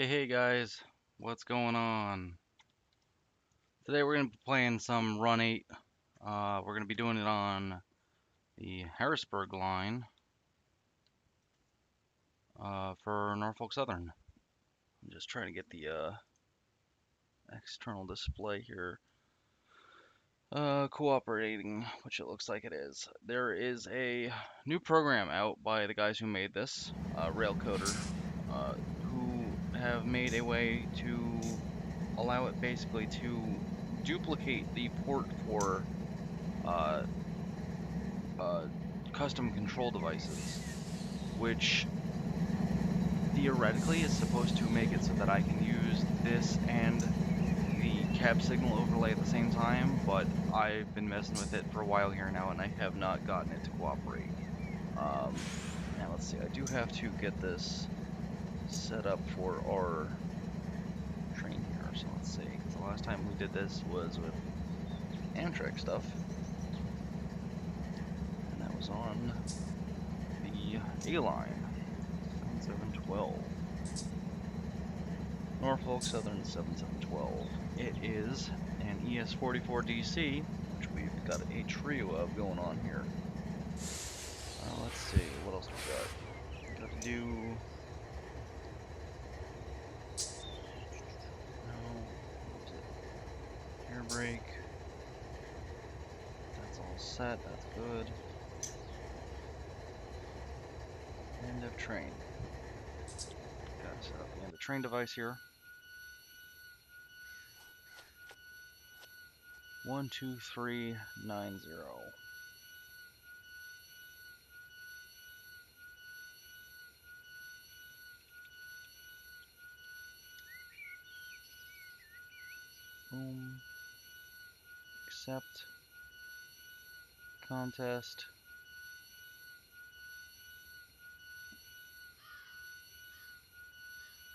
Hey guys, what's going on? Today we're going to be playing some Run 8. We're going to be doing it on the Harrisburg line for Norfolk Southern. I'm just trying to get the external display here cooperating, which it looks like it is. There is a new program out by the guys who made this, Railcoder, who have made a way to allow it basically to duplicate the port for uh, uh, custom control devices, which theoretically is supposed to make it so that I can use this and the cab signal overlay at the same time, but I've been messing with it for a while here now and I have not gotten it to cooperate. Now let's see, I do have to get this set up for our train here, so let's see, because the last time we did this was with Amtrak stuff, and that was on the A-line, 7712. Norfolk Southern 7712. It is an ES44DC, which we've got a trio of going on here. Let's see, what else we got? Got to do... Air brake. That's all set, that's good. End of train. Gotta set up the end of train device here. 12390. Boom. Accept. Contest.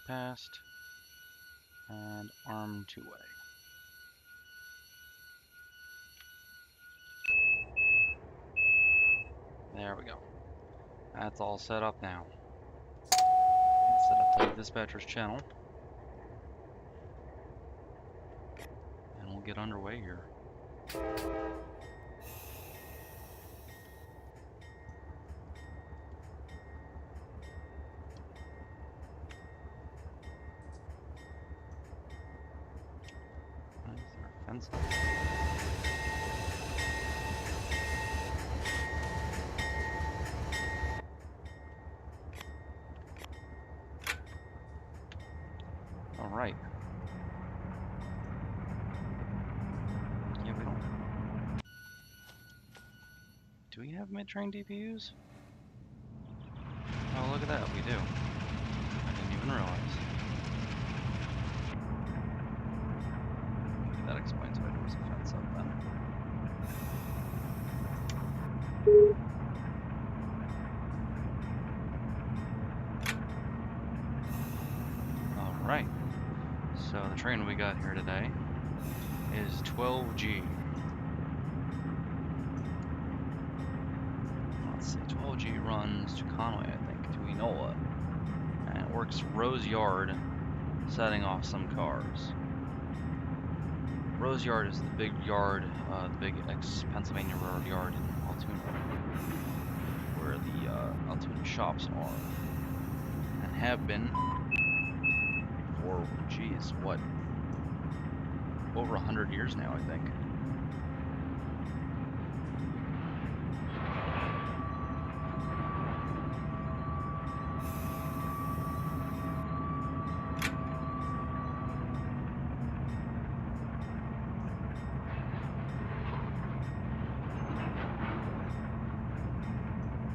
Passed. And arm two-way. There we go. That's all set up now. Set up to the dispatcher's channel. And we'll get underway here. Is there a fence? Alright. Yeah, we don't... Do we have mid-train DPUs? Oh, look at that, we do. I didn't even realize. That explains why there was a fence up then. Alright. So the train we got here today is 12G. Let's see, 12G runs to Conway, I think, to Enola. And it works Rose Yard, setting off some cars. Rose Yard is the big yard, the big ex-Pennsylvania Railroad yard in Altoona, where the Altoona shops are, and have been for, geez, what, over 100 years now, I think.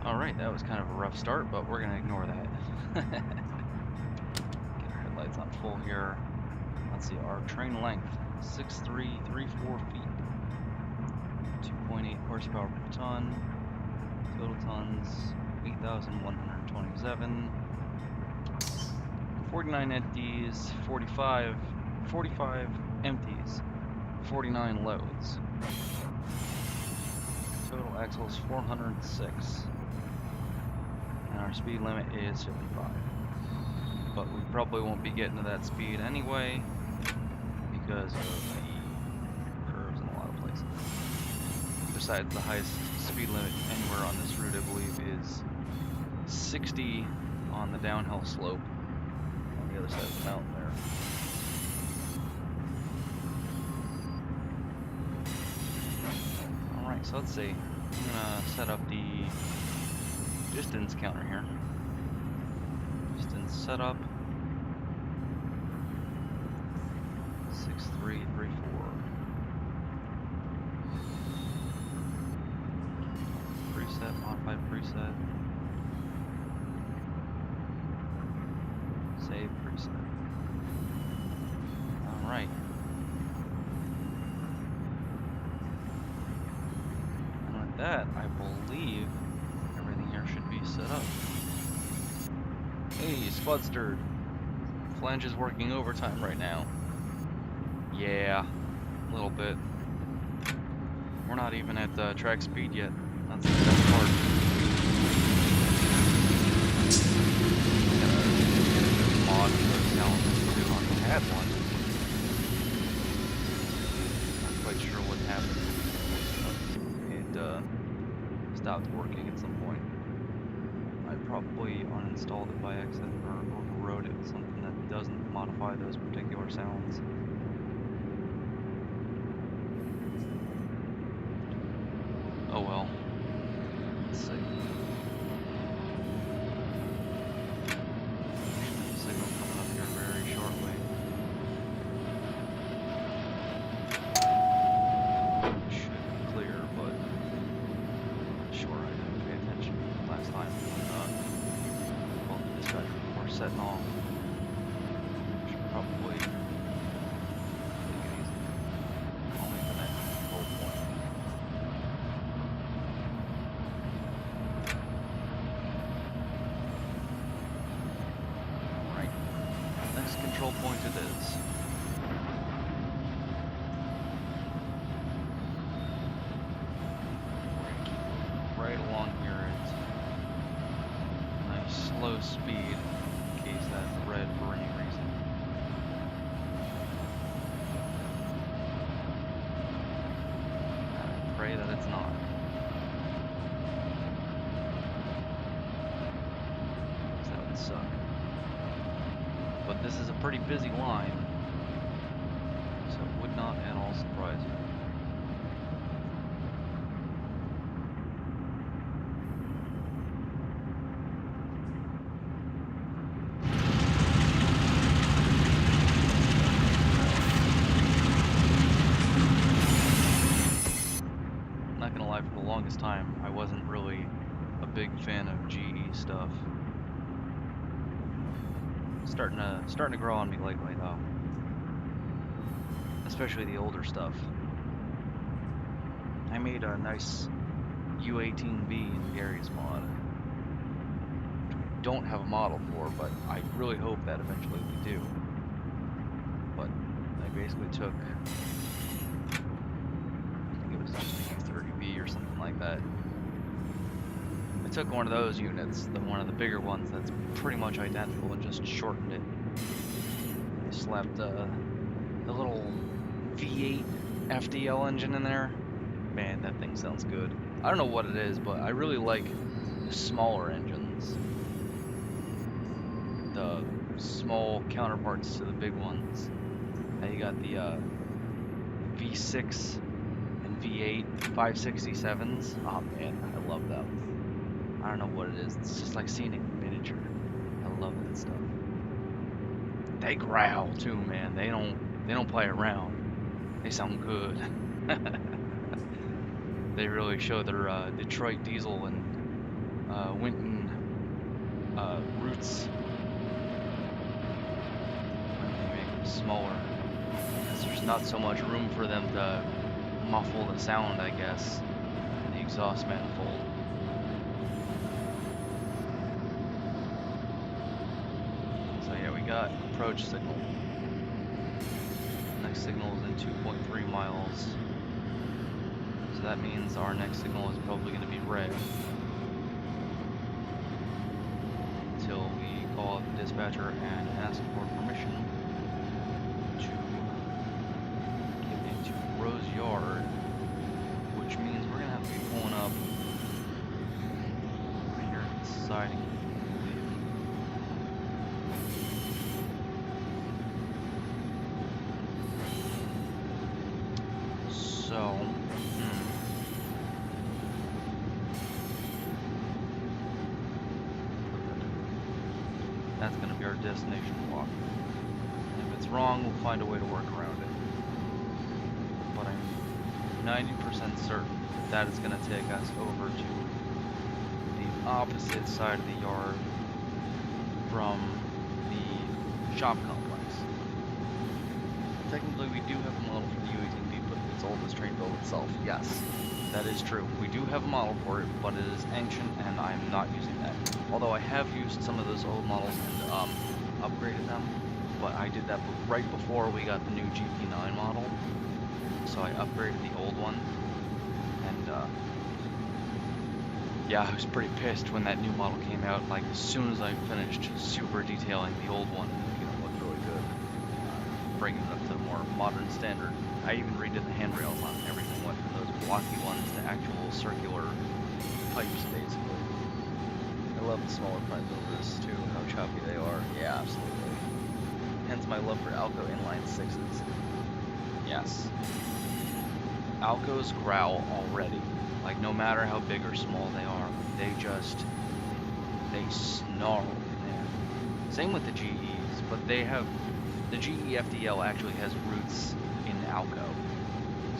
Alright, that was kind of a rough start, but we're going to ignore that. Get our headlights on full here. Let's see, our train length, 6,334 feet. 2.8 horsepower per ton. Total tons, 8,127. 49 empties, 45 empties, 49 loads. Total axles 406. And our speed limit is 55. but we probably won't be getting to that speed anyway because of the curves in a lot of places. Besides, the highest speed limit anywhere on this route, I believe, is 60 on the downhill slope on the other side of the mountain there. Alright, so let's see. I'm gonna set up the distance counter here. Distance setup 6334. Preset, modified preset. Save preset. Alright. And with that, I believe everything here should be set up. Hey, Spudster. Flange is working overtime right now. Yeah, a little bit. We're not even at track speed yet. That's the best part. Mod for the sound too. I had one. Not quite sure what happened. It stopped working at some point. I probably uninstalled it by accident or overrode it with something that doesn't modify those particular sounds. Oh well. Let's see. Signal coming up here very shortly. Should be clear, but sure I didn't pay attention last time. Well, the dispatcher before setting off. Should probably take it easy. Only the next control point. Alright. Next control point it is. Right along here at a nice slow speed in case that's red for any reason. I pray that it's not. Because that would suck. But this is a pretty busy line, so it would not at all surprise me. Not gonna lie, for the longest time, I wasn't really a big fan of GE stuff. Starting to grow on me lately, though. Especially the older stuff. I made a nice U18B in Gary's mod. Which we don't have a model for, but I really hope that eventually we do. But I basically took, I think it was just a U30B or something like that. I took one of those units, one of the bigger ones that's pretty much identical, and just shortened it. I slapped the little V8 FDL engine in there. Man, that thing sounds good. I don't know what it is, but I really like the smaller engines. The small counterparts to the big ones. Now you got the V6 and V8 567s. Oh man, I love them. I don't know what it is. It's just like seeing it in miniature. I love that stuff. They growl too, man. They don't play around. They sound good. They really show their Detroit diesel and Winton roots. When they make them smaller, because there's not so much room for them to muffle the sound, I guess, in the exhaust manifold. So yeah, we got approach signal. Next signal is in 2.3 miles. So that means our next signal is probably going to be red. until we call up the dispatcher and ask for permission to get into Rose Yard, which means we're gonna have to be pulling up right here at the siding, I believe. So, that's going to be our destination block. And if it's wrong, we'll find a way to work around it. But I'm 90% certain that is going to take us over to the opposite side of the yard from the shop complex. Technically, we do have a model for the UATV, but it's all this train build itself. Yes, that is true. We do have a model for it, but it is ancient, and I'm not using that. Although I have used some of those old models and upgraded them, but I did that right before we got the new GP9 model. So I upgraded the old one, and yeah, I was pretty pissed when that new model came out. Like, as soon as I finished super detailing the old one, you know, looked really good, bringing it up to a more modern standard. I even redid the handrails on it and everything, went from those blocky ones to actual circular pipes, basically. I love the smaller front builders too, how choppy they are. Yeah, absolutely. Hence my love for Alco inline 6s. Yes. Alcos growl already. Like, no matter how big or small they are, they snarl, man. Same with the GEs, but they have, the GE FDL actually has roots in Alco.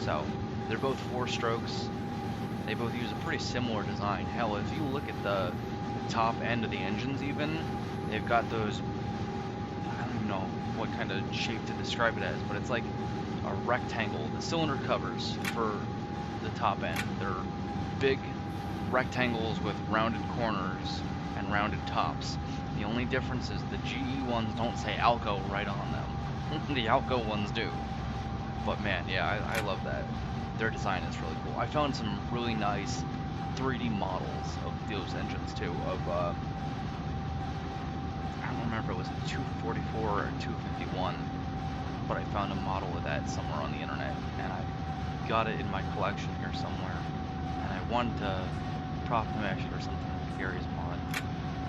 So, they're both 4-strokes. They both use a pretty similar design. Hell, if you look at the top end of the engines even, they've got those, I don't even know what kind of shape to describe it as, but it's like a rectangle. The cylinder covers for the top end, they're big rectangles with rounded corners and rounded tops. The only difference is the GE ones don't say Alco right on them. The Alco ones do. But man, yeah, I love that. Their design is really cool. I found some really nice 3D models of those engines too, of I don't remember if it was a 244 or 251, but I found a model of that somewhere on the internet, and I got it in my collection here somewhere, and I wanted to prop mesh it or something with Gary's mod,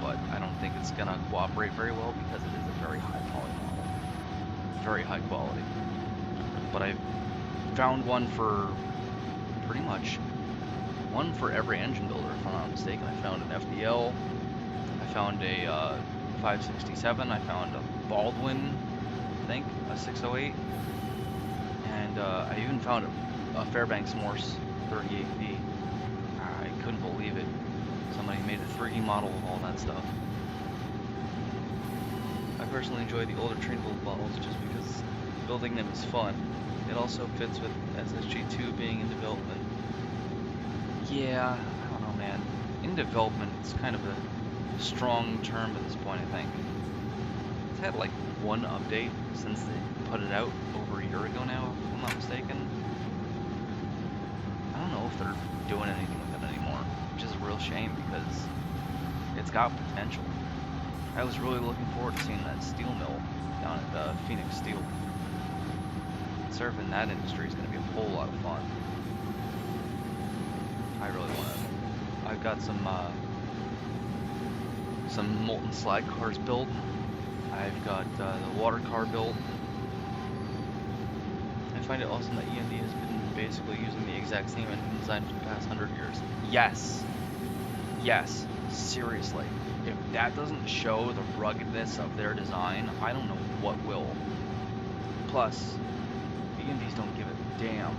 but I don't think it's gonna cooperate very well because it is a very high poly model, very high quality. But I found one for pretty much one for every engine builder, if I'm not mistaken. I found an FDL, I found a 567, I found a Baldwin, I think, a 608, and I even found a Fairbanks Morse 38V. I couldn't believe it. Somebody made a 3D model of all that stuff. I personally enjoy the older train build models just because building them is fun. It also fits with SSG2 being in development. Yeah, I don't know, man. In development, it's kind of a strong term at this point, I think. It's had like one update since they put it out over a year ago now, if I'm not mistaken. I don't know if they're doing anything with it anymore, which is a real shame because it's got potential. I was really looking forward to seeing that steel mill down at Phoenix Steel. Serving that industry is going to be a whole lot of fun. I really want to. I've got some molten slag cars built. I've got the water car built. I find it awesome that EMD has been basically using the exact same engine design for the past 100 years. Yes. Yes. Seriously. If that doesn't show the ruggedness of their design, I don't know what will. Plus, EMDs don't give a damn.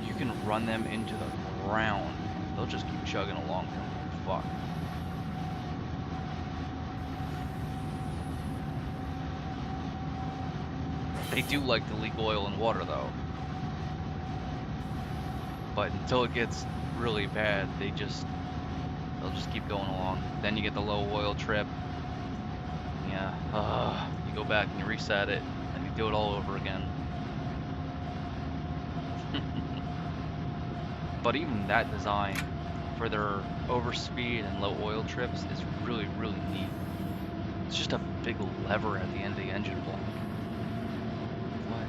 You can run them into the ground. They'll just keep chugging along. Fuck. They do like to leak oil and water though. But until it gets really bad, they'll just keep going along. Then you get the low oil trip. Yeah. You go back and you reset it, and you do it all over again. But even that design for their overspeed and low oil trips is really, really neat. It's just a big lever at the end of the engine block. What?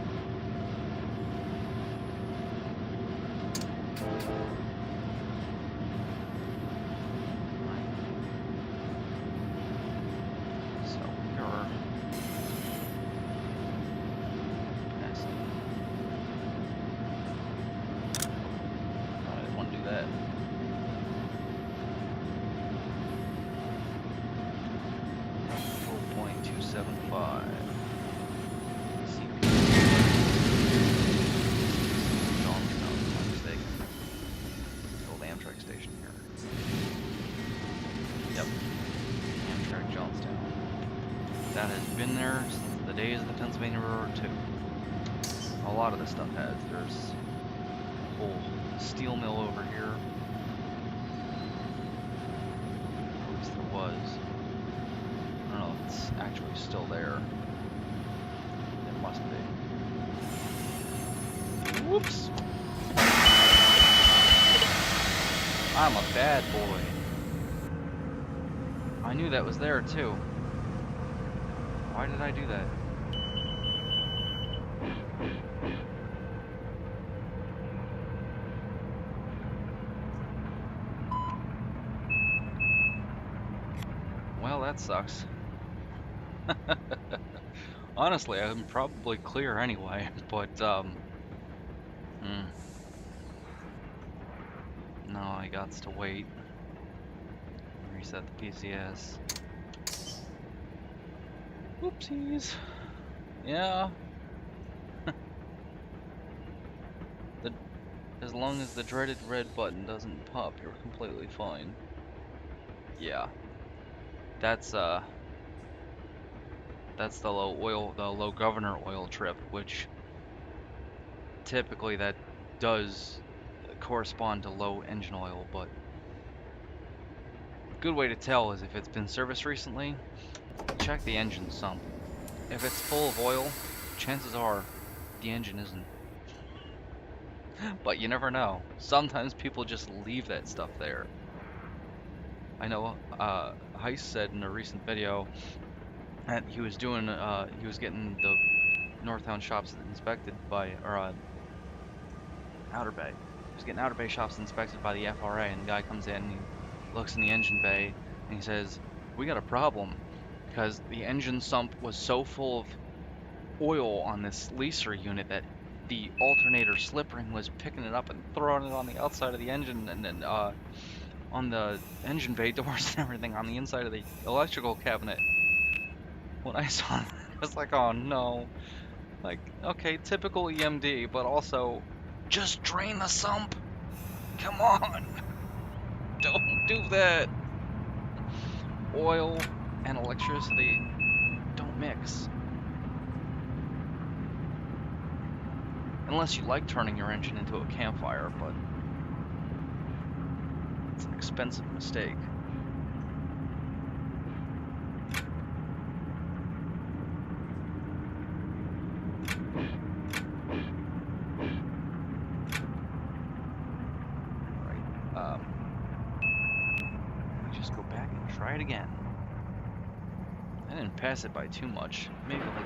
So we are passing. I didn't want to do that. That has been there since the days of the Pennsylvania Railroad too. A lot of this stuff has. There's a whole steel mill over here. At least there was. I don't know if it's actually still there. It must be. Whoops! I'm a bad boy. I knew that was there too. Why did I do that? Well, that sucks. Honestly, I'm probably clear anyway, but, no, I got to wait. Reset the PCS. Whoopsies. Yeah. As long as the dreaded red button doesn't pop, you're completely fine. Yeah. That's the low governor oil trip, which typically that does correspond to low engine oil, but a good way to tell is if it's been serviced recently, check the engine sump. If it's full of oil, chances are the engine isn't. But you never know. Sometimes people just leave that stuff there. I know Heist said in a recent video that he was getting the northbound shops inspected by, Outer Bay. He was getting Outer Bay shops inspected by the FRA, and the guy comes in and he looks in the engine bay and he says, "We got a problem because the engine sump was so full of oil on this leaser unit that the alternator slip ring was picking it up and throwing it on the outside of the engine, and then on the engine bay doors and everything on the inside of the electrical cabinet." When I saw that, I was like, oh no. Like, okay, typical EMD, but also, just drain the sump. Come on. Don't do that. Oil and electricity don't mix. Unless you like turning your engine into a campfire, but it's an expensive mistake. Just go back and try it again. I didn't pass it by too much, maybe like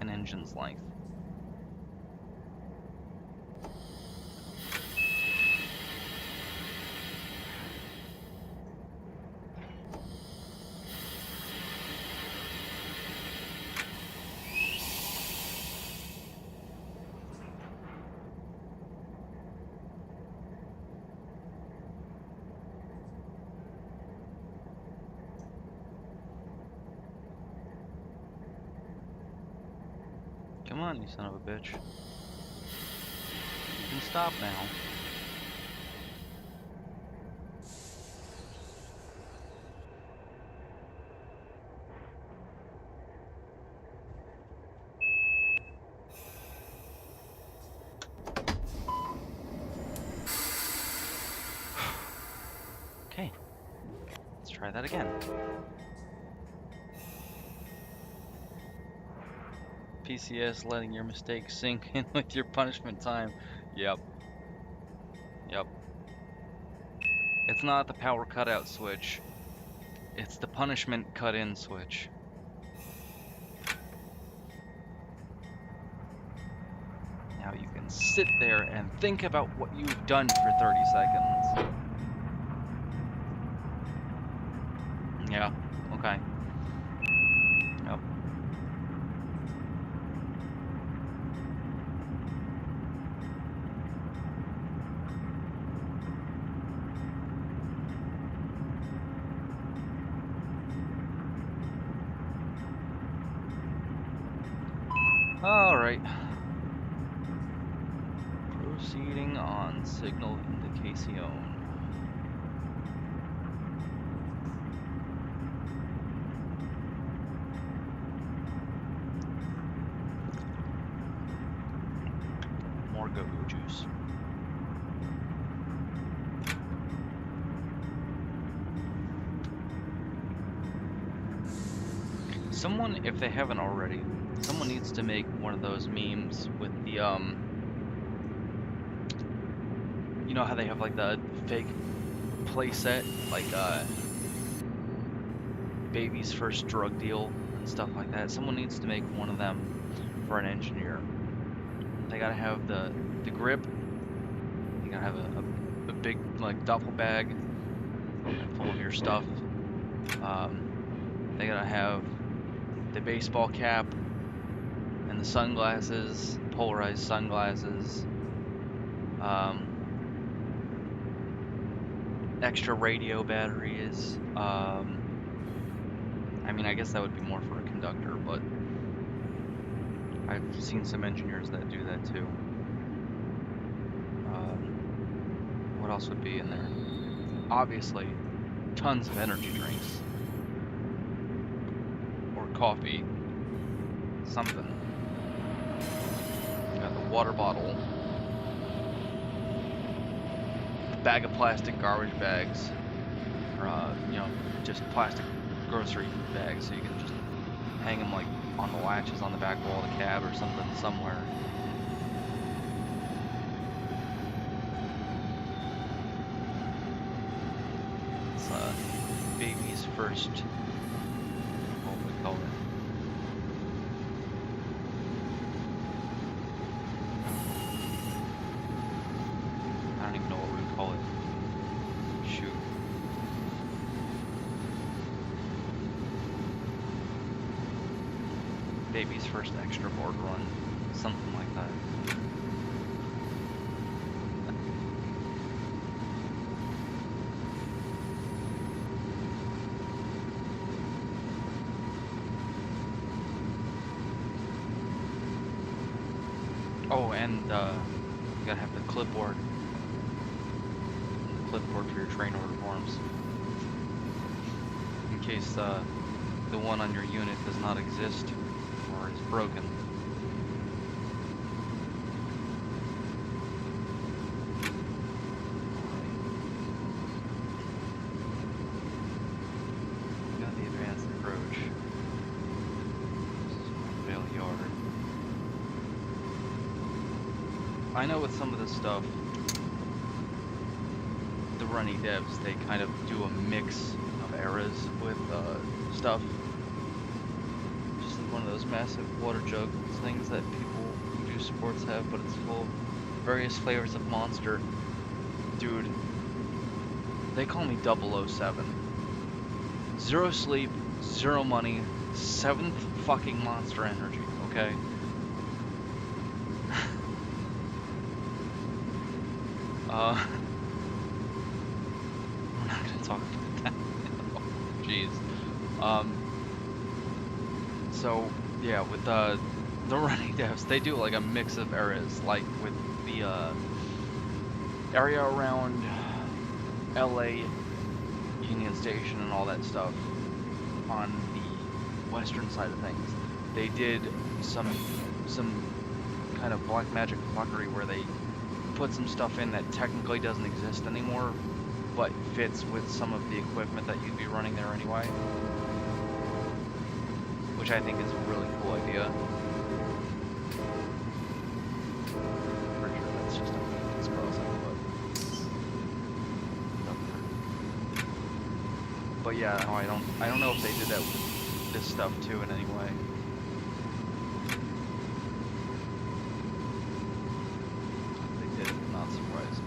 an engine's length. Come on, you son of a bitch. You can stop now. Okay, let's try that again. PCS letting your mistakes sink in with your punishment time. Yep. It's not the power cutout switch. It's the punishment cut-in switch. Now you can sit there and think about what you've done for 30 seconds. Yeah, okay. Yep. Alright. Proceeding on signal indication. More go-go juice. Someone, if they haven't already, someone needs to make one of those memes with the, you know how they have like the fake playset, like, baby's first drug deal and stuff like that. Someone needs to make one of them for an engineer. They gotta have the grip, you gotta have a big, like, duffel bag full of your stuff. They gotta have the baseball cap and the sunglasses, polarized sunglasses, extra radio batteries. I mean, I guess that would be more for a conductor, but I've seen some engineers that do that too. What else would be in there? Obviously, tons of energy drinks. Or coffee. Something. Got the water bottle. A bag of plastic garbage bags. Or, you know, just plastic grocery bags, so you can just hang them like on the latches on the back wall of the cab or something somewhere. It's baby's first, what would we call it? I don't even know what we would call it. Shoot. Baby's first extra board run, something like that. Oh, and you gotta have the clipboard. The clipboard for your train order forms. In case the one on your unit does not exist or is broken. Got the advanced approach. This is Vale Yard. I know with some of this stuff, the runny devs, they kind of do a mix of eras with stuff. Just like one of those massive water jug things that people who do sports have, but it's full of various flavors of Monster. Dude, they call me 007. 0 sleep, 0 money, 7th fucking Monster Energy, okay? We're not gonna talk about that. Jeez. So yeah, with the running devs, they do like a mix of eras, like with the area around LA, Union Station, and all that stuff on the western side of things. They did some kind of black magic fuckery where they put some stuff in that technically doesn't exist anymore, but fits with some of the equipment that you'd be running there anyway. Which I think is a really cool idea. Pretty sure that's just a maintenance process, but But yeah, no, I don't know if they did that with this stuff too in any way. If they did, it would not surprise me.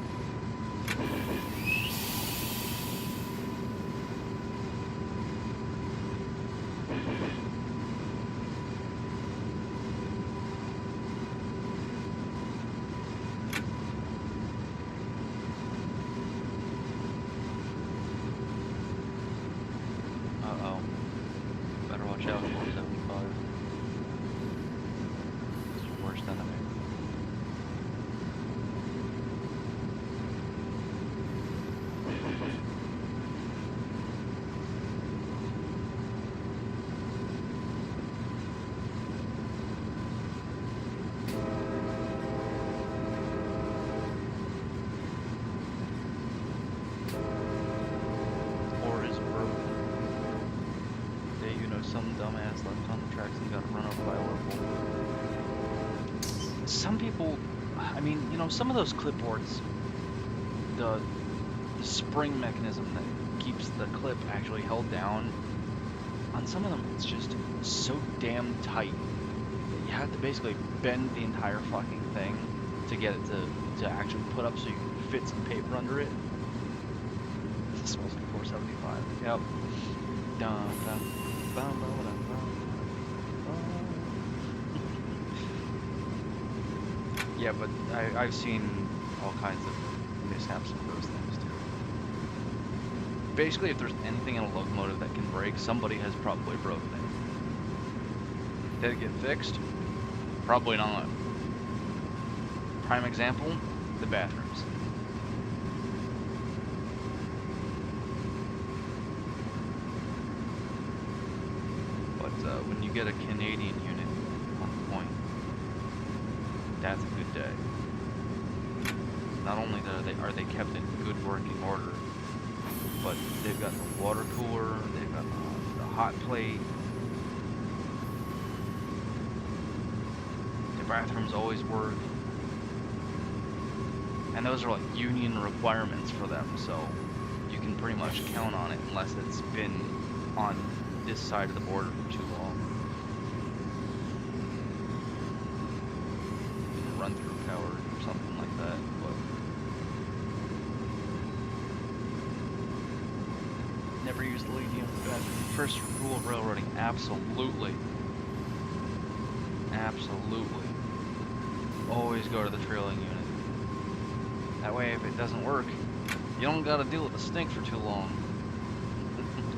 Uh-oh. Better watch out, 475. It's your worst enemy. Or is broken. Yeah, you know, some dumbass left on the tracks and got run over by a local. Some people, I mean, you know, some of those clipboards, the spring mechanism that keeps the clip actually held down, on some of them it's just so damn tight that you have to basically bend the entire fucking thing to get it to actually put up so you can fit some paper under it. This smells like 475. Yep. Dun, dun, bum, bum, bum, bum. Yeah, but I've seen all kinds of mishaps with those things too. Basically, if there's anything in a locomotive that can break, somebody has probably broken it. Did it get fixed? Probably not. Prime example, the bathrooms. But when you get a Canadian unit on point, that's a good day. Not only are they kept in good working order, but they've got the water cooler, they've got the hot plate. The bathrooms always work. And those are like union requirements for them, so you can pretty much count on it unless it's been on this side of the border for too long. Run through power or something like that, but never use the lead unit bathroom. First rule of railroading, absolutely. Absolutely. Always go to the trailing unit. That way, if it doesn't work, you don't gotta deal with the stink for too long.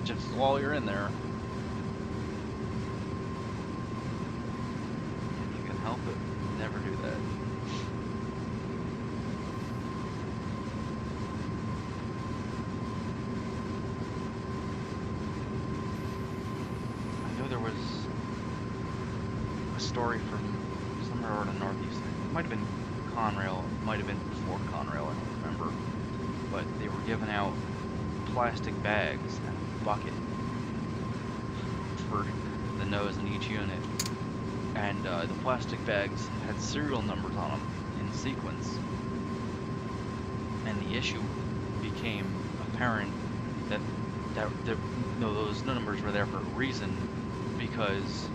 Just while you're in there. If you can help it, never do that. I know there was a story from somewhere over the Northeast. It might have been Conrail, it might have been before Conrail, I don't remember. But they were giving out plastic bags and a bucket for the nose in each unit. And the plastic bags had serial numbers on them in sequence. And the issue became apparent that those numbers were there for a reason, because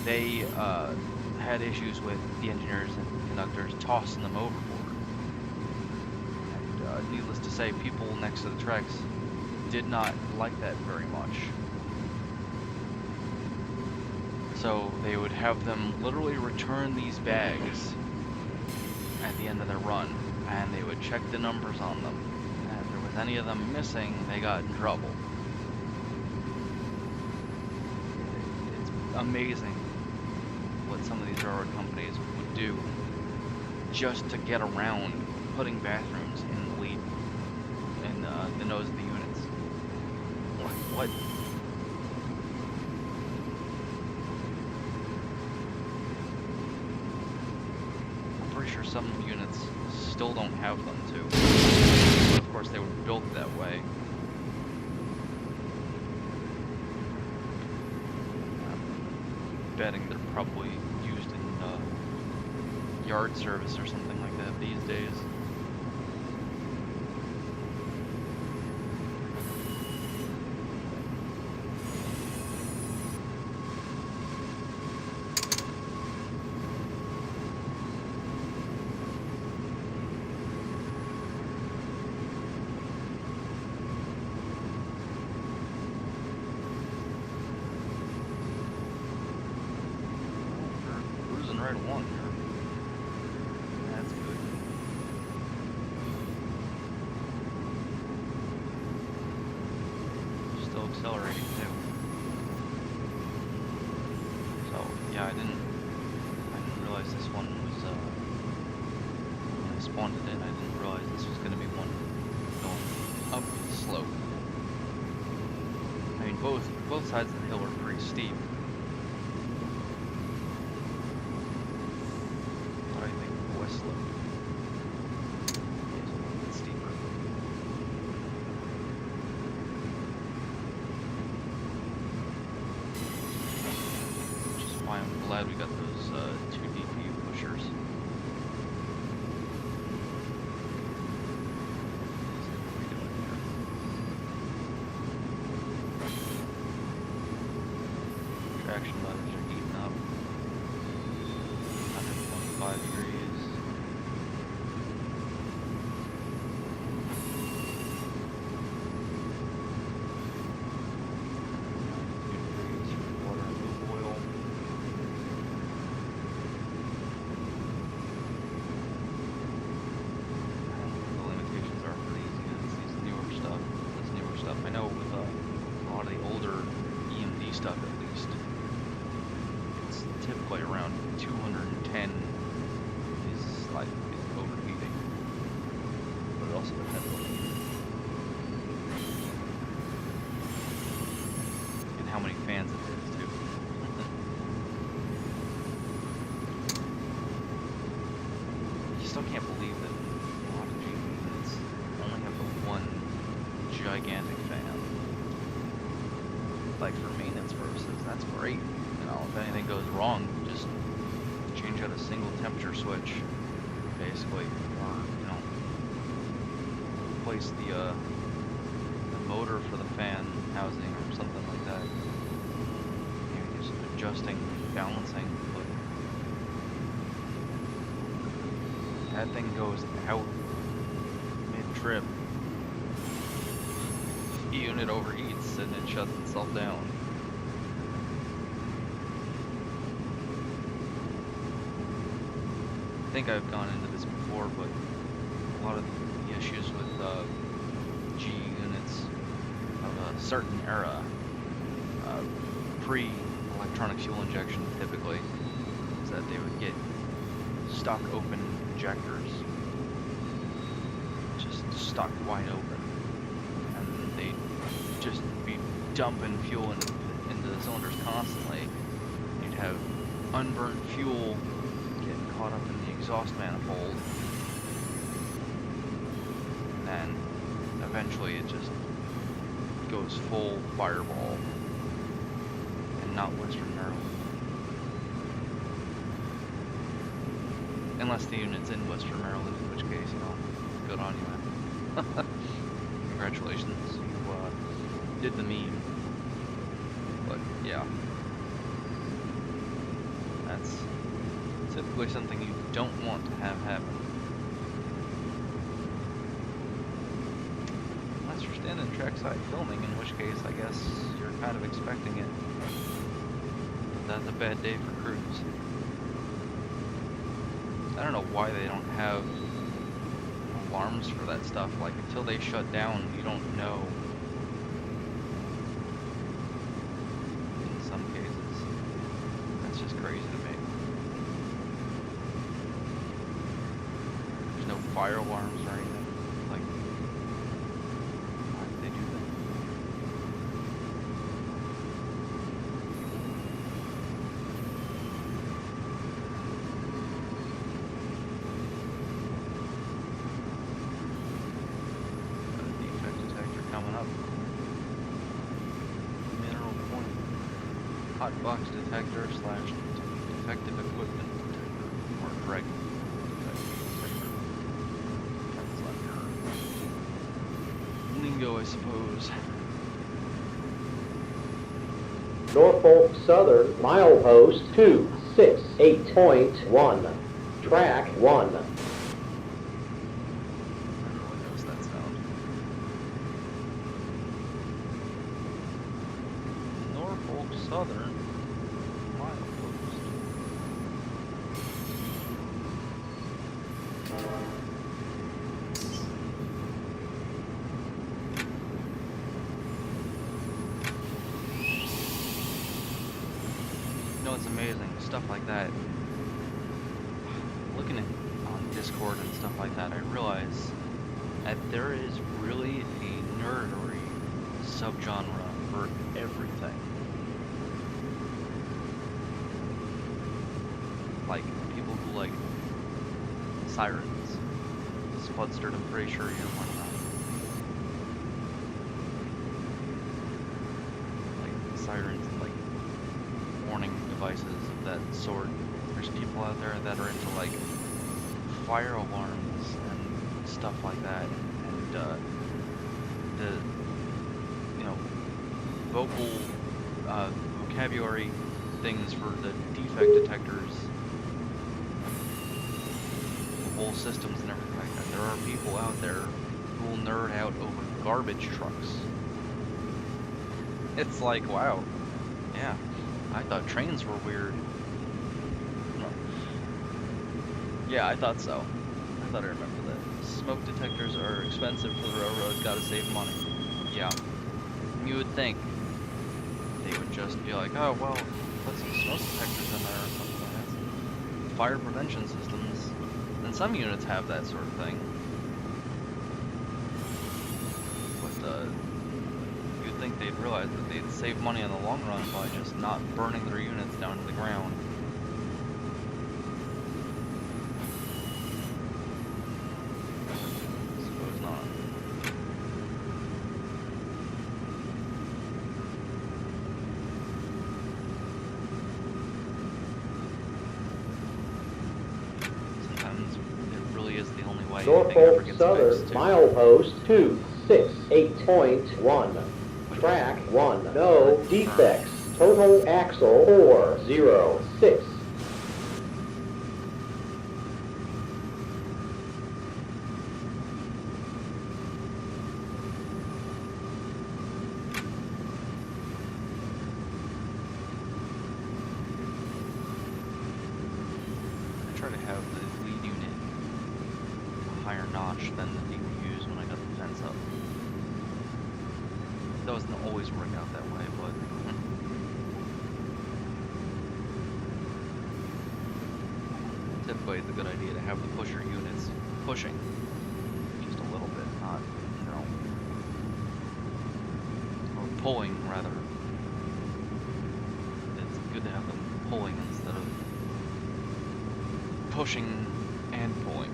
they had issues with the engineers and conductors tossing them overboard. And needless to say, people next to the tracks did not like that very much. So they would have them literally return these bags at the end of their run, and they would check the numbers on them. And if there was any of them missing, they got in trouble. It's amazing what some of these railroad companies would do just to get around putting bathrooms in the lead, in the nose of the units. What? I'm pretty sure some units still don't have them too. But of course they were built that way. I'm betting they're probably used in yard service or something like that these days. right along here. That's good. Still accelerating too. So yeah, I didn't realize this one was when I spawned it in. I didn't realize this was going to be one going up the slope. I mean, both sides of the hill are pretty steep. But I think the west slope is a little bit steeper. Which is why I'm glad we got those 2 DPU pushers. Traction motors are heating up. 125 degrees. Water and lube oil. I don't know what the limitations are for these units. These newer stuff. This newer stuff. I know with a lot of the older EMD stuff at least. Typically around 210 is like overheating, but it also depends on and how many fans it is too. You still can't believe that a lot of G units only have the one gigantic fan. Like for maintenance purposes, that's great. You know, if anything goes wrong, just change out a single temperature switch, basically, or you know, replace the motor for the fan housing or something like that. Maybe just adjusting, balancing, but that thing goes out mid-trip. The unit overheats and it shuts itself down. I think I've gone into this before, but a lot of the issues with G units of a certain era, pre-electronic fuel injection typically, is that they would get stock open injectors, just stuck wide open, and they'd just be dumping fuel into the cylinders constantly. You'd have unburnt fuel getting caught up in the exhaust manifold, and then eventually it just goes full fireball, and not Western Maryland. Unless the unit's in Western Maryland, in which case, you know, good on you, man. Congratulations, you did the meme. But yeah, that's typically something you don't want to have happen. Unless you're standing trackside filming, in which case I guess you're kind of expecting it. But that's a bad day for crews. I don't know why they don't have alarms for that stuff. Like, until they shut down, you don't know. In some cases. That's just crazy to me. There's no fire alarms or anything. Like, why did they do that? Got a defect detector coming up. Mineral point. Hot box detector / defective equipment detector. Or drag detector. Lingo, I suppose. Norfolk Southern, milepost 268.1, track 1. Everyone knows that sound. Norfolk Southern milepost. know, it's amazing, stuff like that. Looking at on Discord and stuff like that, I realize that there is really a nerdery subgenre for everything. Like people who like sirens, Spudstered, I'm pretty sure you're one of them. Like sirens and like warning devices of that sort. There's people out there that are into like fire alarms and stuff like that, and the vocabulary things for the defect detectors, the whole systems and everything like that. There are people out there who will nerd out over garbage trucks. It's like, wow, yeah, I thought trains were weird. Yeah, I thought so. I thought I remember that. Smoke detectors are expensive for the railroad, gotta save money. Yeah. You would think they would just be like, oh, well, put some smoke detectors in there or something like that. Fire prevention systems. And some units have that sort of thing. But, you'd think they'd realize that they'd save money in the long run by just not burning their units down to the ground. Norfolk Southern milepost 268.1. Track 1. No defects. Total axle 406. I try to have the lead unit higher notch than the thing we use when I got the fence up. It doesn't always work out that way, but typically it's a good idea to have the pusher units pushing just a little bit, not, or pulling rather. It's good to have them pulling instead of pushing and pulling.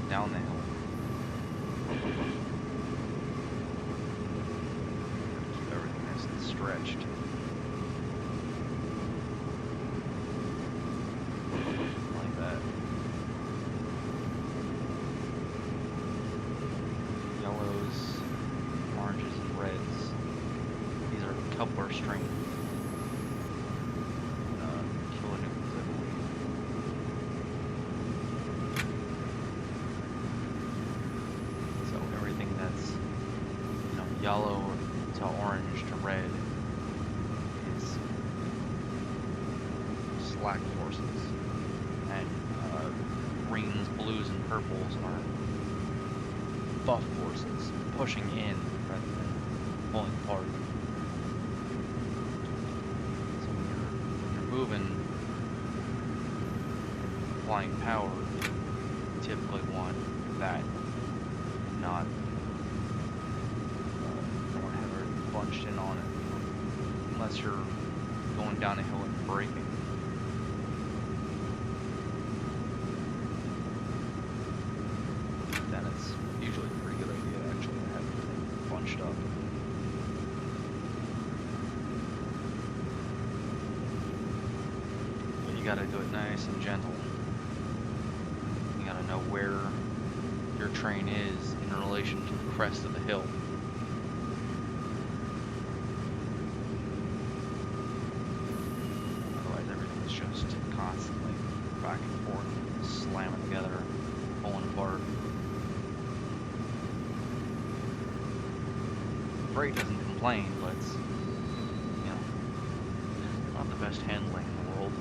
Down the hill. Keep everything nice and stretched. Like that. Yellows, oranges, and reds. These are coupler string. Yellow to orange to red is slack forces, and greens, blues, and purples are buff forces, pushing in rather than pulling apart. So when you're moving, applying power, you typically want that, not bunched in on it, unless you're going down a hill and braking. Then it's usually a pretty good idea to actually have everything bunched up. But you gotta do it nice and gentle. You gotta know where your train is in relation to the crest of the hill. Just constantly back and forth, slamming together, pulling apart. Freight doesn't complain, but it's, not the best handling in the world.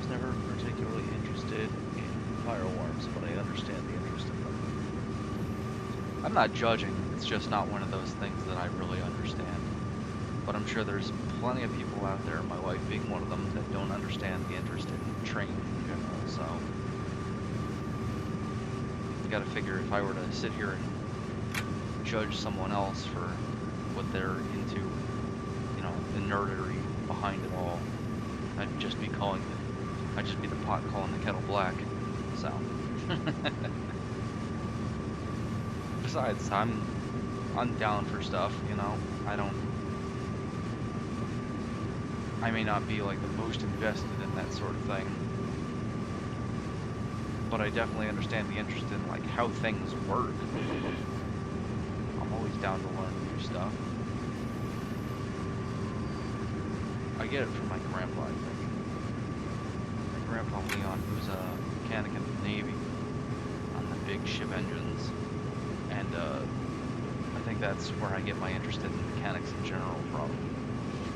never particularly interested in fire alarms, but I understand the interest in them. I'm not judging, it's just not one of those things that I really understand. But I'm sure there's plenty of people out there, my wife being one of them, that don't understand the interest in training in general, so you gotta figure if I were to sit here and judge someone else for what they're into, you know, the nerdery behind it all, I'd just be the pot calling the kettle black, so. Besides, I'm down for stuff, you know, I may not be like the most invested in that sort of thing, but I definitely understand the interest in like how things work. I'm always down to learn new stuff. I get it from my grandpa, I think. My grandpa Leon, who's a mechanic in the Navy on the big ship engines, and I think that's where I get my interest in mechanics in general from.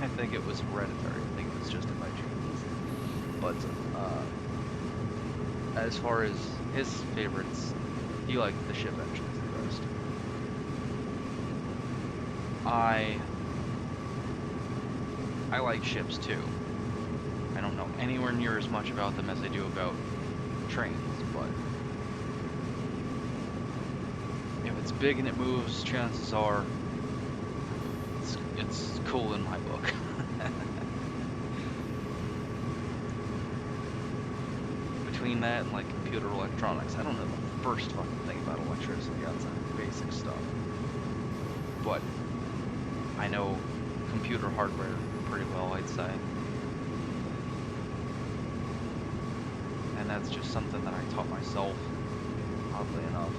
I think it was hereditary. I think it was just in my genes. But as far as his favorites, he liked the ship engines the best. I like ships too. I don't know anywhere near as much about them as I do about trains, but if it's big and it moves, chances are it's cool in my book. Between that and like computer electronics, I don't know the first fucking thing about electricity outside of basic stuff. But I know computer hardware pretty well, I'd say. And that's just something that I taught myself, oddly enough.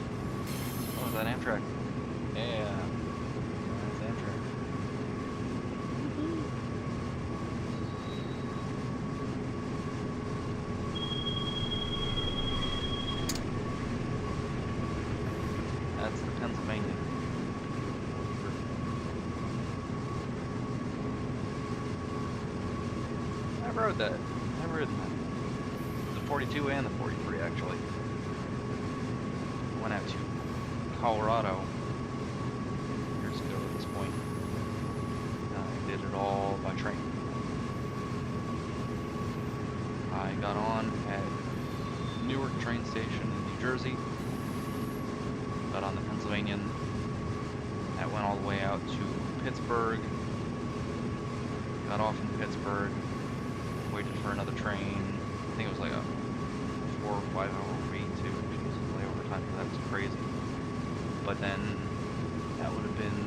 Oh, is that Amtrak? Yeah. That's Amtrak. That's the Pennsylvania. I've ridden that. The 42 and the 43 actually. Went out to Colorado years ago at this point. I did it all by train. I got on at Newark train station in New Jersey. Got on the Pennsylvanian. That went all the way out to Pittsburgh. Got off in Pittsburgh. Waited for another train. I think it was like a 4 or 5 hour wait too. Jesus, layover time. That was crazy. But then that would have been,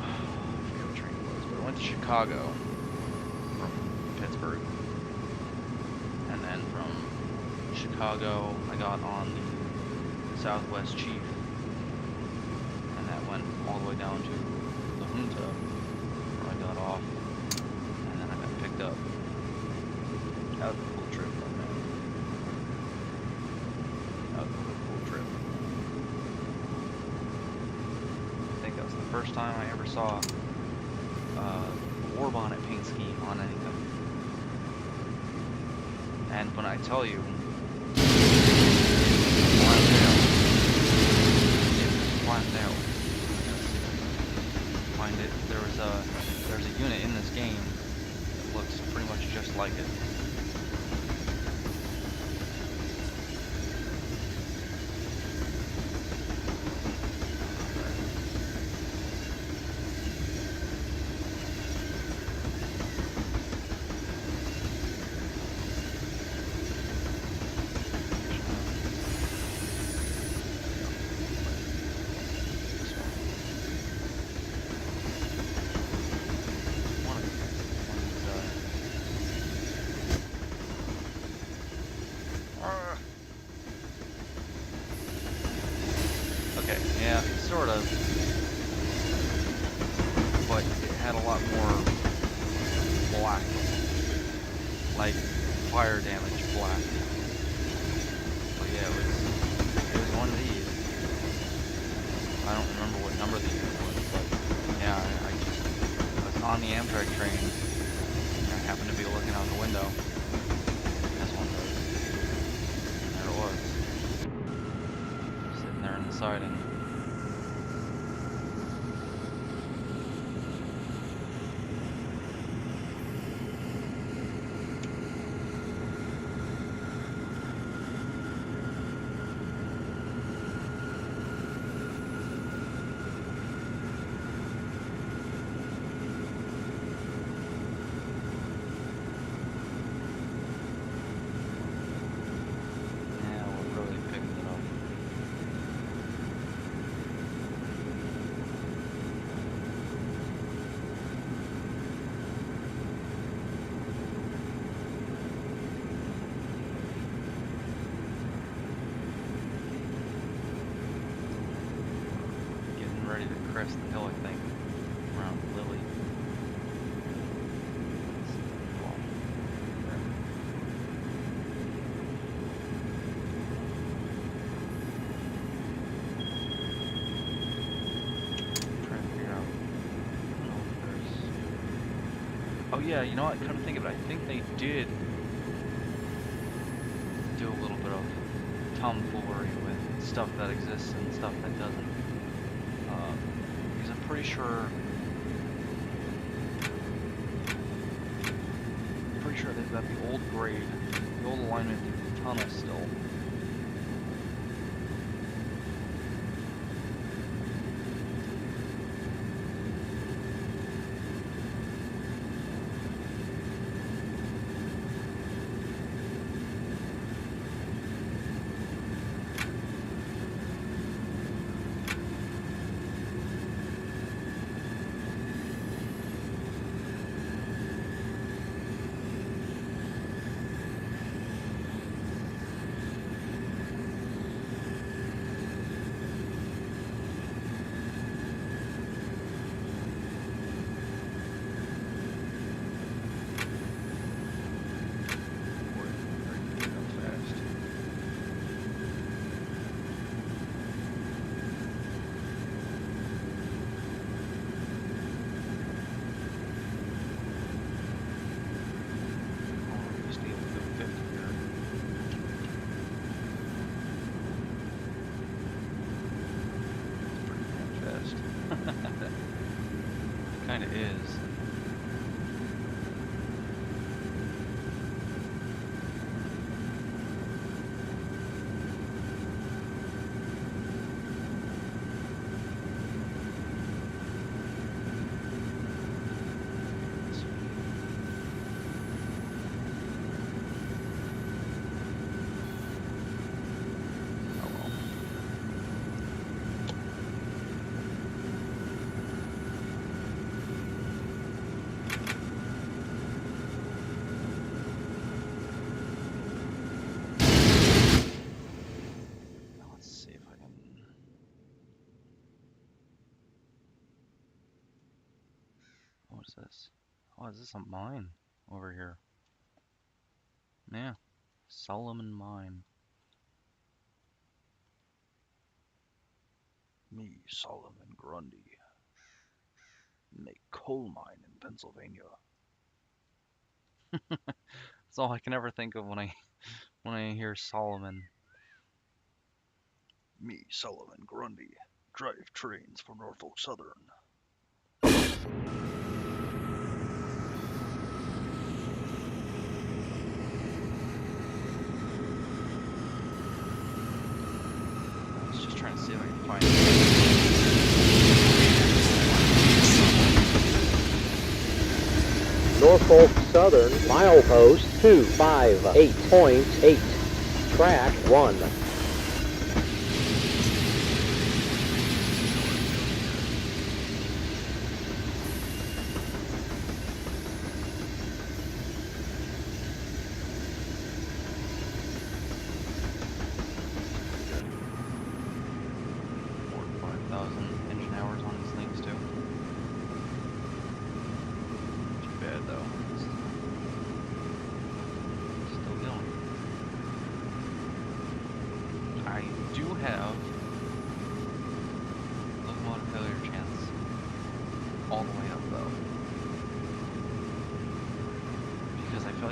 I forget what train it was, but I went to Chicago from Pittsburgh. And then from Chicago, I got on the Southwest Chief. And that went all the way down to the Junta, where I got off. And then I got picked up. That was a cool trip, though, man. That was a really cool trip. I think that was the first time I ever saw a war bonnet paint scheme on anything. And when I tell you, flattened out. Find it. There's a unit in this game that looks pretty much just like it. Okay, yeah, sort of. But it had a lot more black. Like fire damage black. But yeah, it was one of these. I don't remember what number the unit was, but yeah, I was on the Amtrak train. I happened to be looking window. This one does. There it was. Sitting there in the siding. Ready to crest the hill, I think, around Lily. Trying to figure out. Oh yeah, you know what? Come to think of it, I think they did do a little bit of tomfoolery with stuff that exists and stuff that doesn't. Because I'm pretty sure they've got the old grade, the old alignment through the tunnel still. Kinda is. What's this? Oh, is this a mine over here? Yeah, Solomon Mine. Me, Solomon Grundy, make coal mine in Pennsylvania. That's all I can ever think of when I hear Solomon. Me, Solomon Grundy, drive trains for Norfolk Southern. I was just trying to see if I can find it. Norfolk Southern, milepost 258.8, track 1.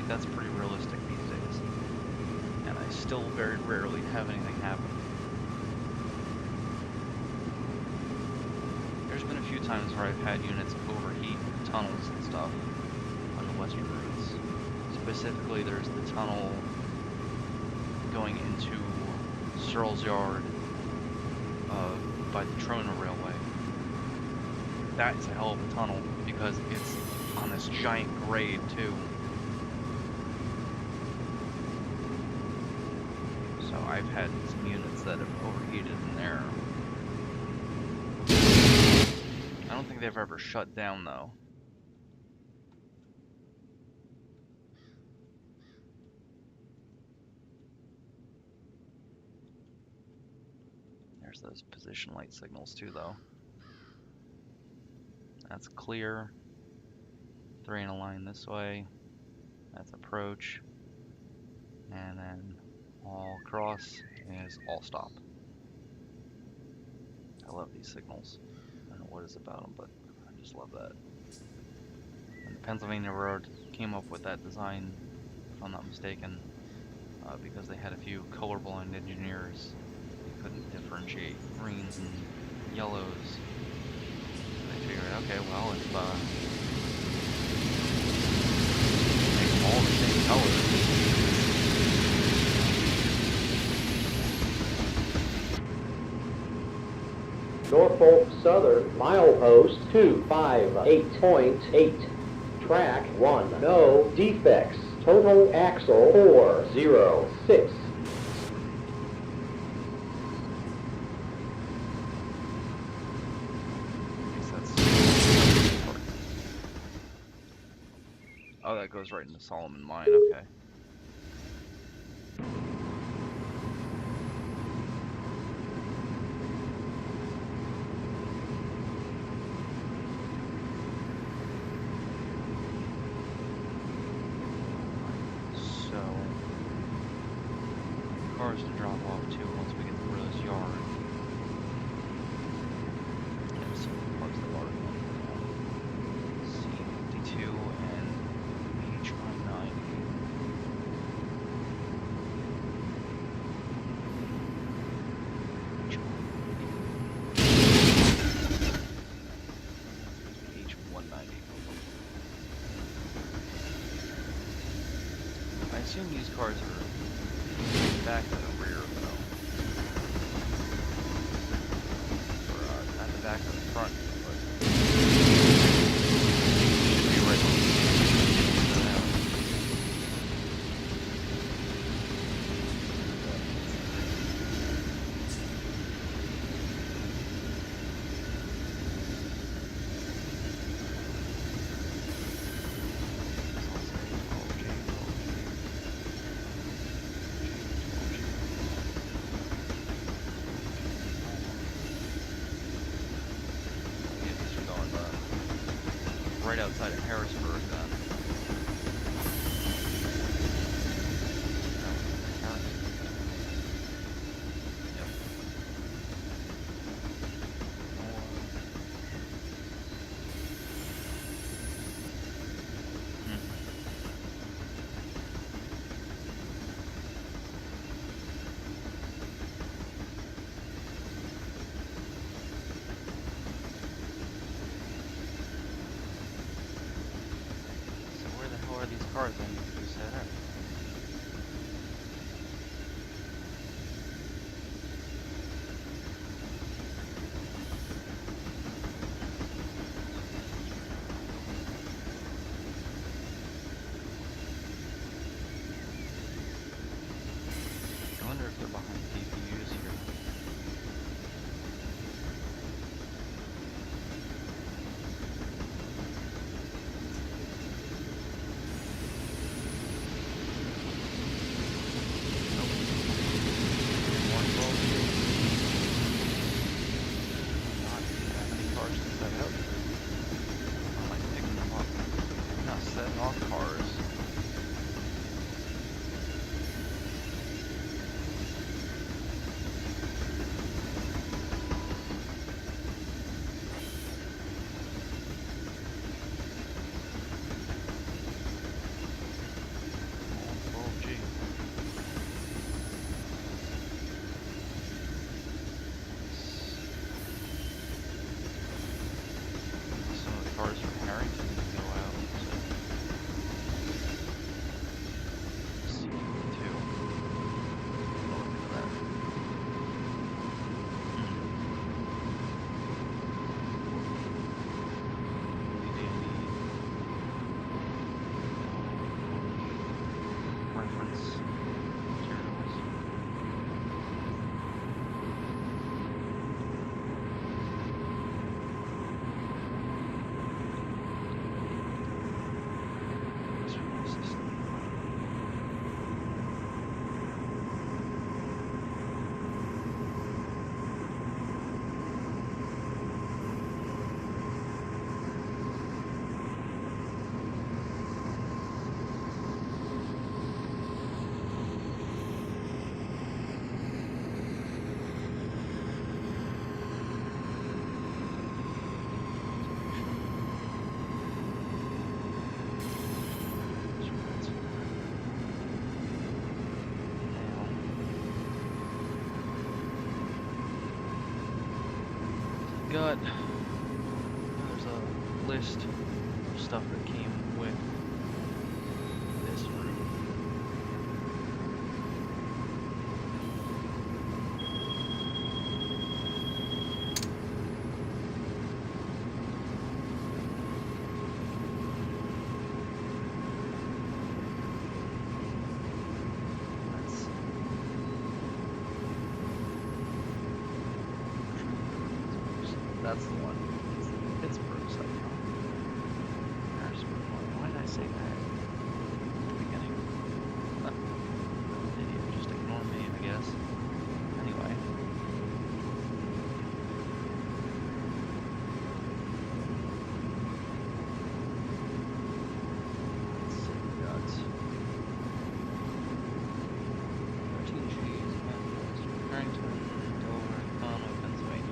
That's pretty still very rarely have anything happen. There's been a few times where I've had units overheat tunnels and stuff on the western routes. Specifically, there's the tunnel going into Searle's Yard by the Trona Railway. That is a hell of a tunnel because it's on this giant grade too. So I've had some units that have overheated in there. I don't think they've ever shut down though. There's those position light signals too though. That's clear. 3 in a line this way. That's approach. And then all across is all stop. I love these signals. I don't know what it is about them, but I just love that. And the Pennsylvania Road came up with that design, if I'm not mistaken, because they had a few colorblind engineers who couldn't differentiate greens and yellows. They figured, okay, well, if make them all the same color. Norfolk Southern milepost 258.8. Track 1. No defects. Total axle 406. Oh, that goes right into Solomon Mine, okay. So, cars to drop off to once we get to Rose Yard. And some parts that are C52 and H190. H190. I assume these cars are back to the rear though. Or at the back of the front, but should be right on. Right outside of Harrisburg then. No, Harrisburg. Yep. These cars then you set up. I wonder if they're behind DPUs here. got, there's a list of stuff that came with this route. That's the one. It's the Pittsburgh site. Harrisburg one. Why did I say that at the beginning? Idiot, just ignore me, I guess. Anyway. Let's see, we got 13 G's, Manchester, Harrington, Dover, Conway, Pennsylvania.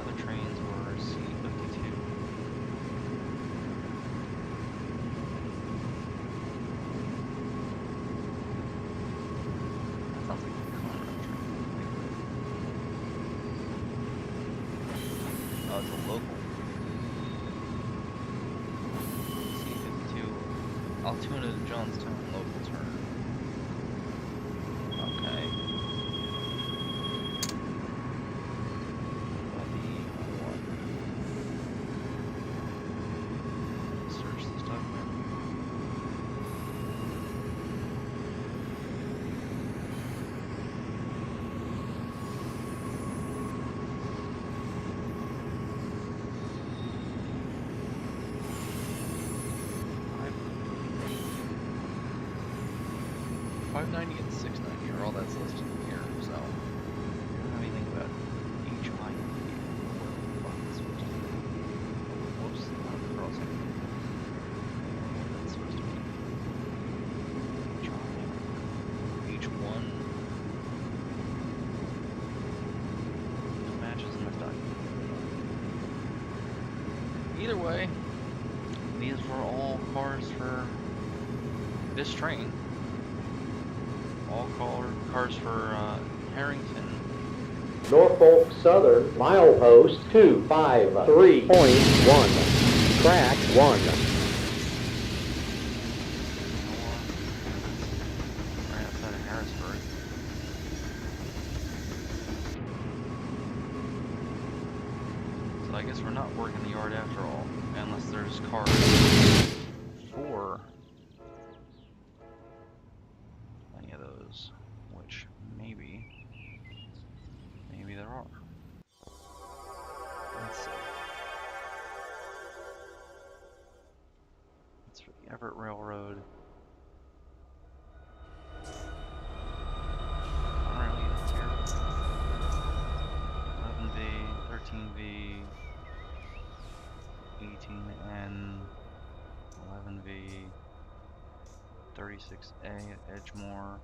Other trains were C-52. That sounds like a Conrail train. Oh, it's a local. C-52. Altoona to Johnstown local turn. Okay. Search this document. $590 and $690 are all that's listed here, so I don't know anything about HIP or what the fuck it's supposed to be. Whoops, not crossing. That's supposed to be H1. No matches in this document. Either way, these were all cars for this train. All cars for Harrington. Norfolk Southern, milepost 253.1, track 1. Right outside of Harrisburg. So I guess we're not working the yard after all, unless there's cars for any of those, which maybe there are. Let's see. It's for the Everett Railroad. Conrail units here. 11V, 13V, 18N, 11V, 36A at Edgemore.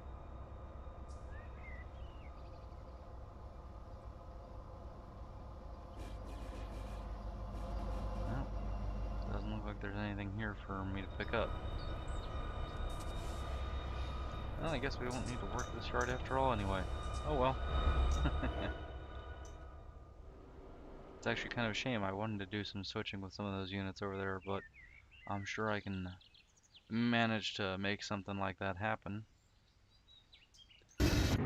Well, doesn't look like there's anything here for me to pick up. Well, I guess we won't need to work this yard after all anyway. Oh well. It's actually kind of a shame. I wanted to do some switching with some of those units over there, but I'm sure I can manage to make something like that happen. These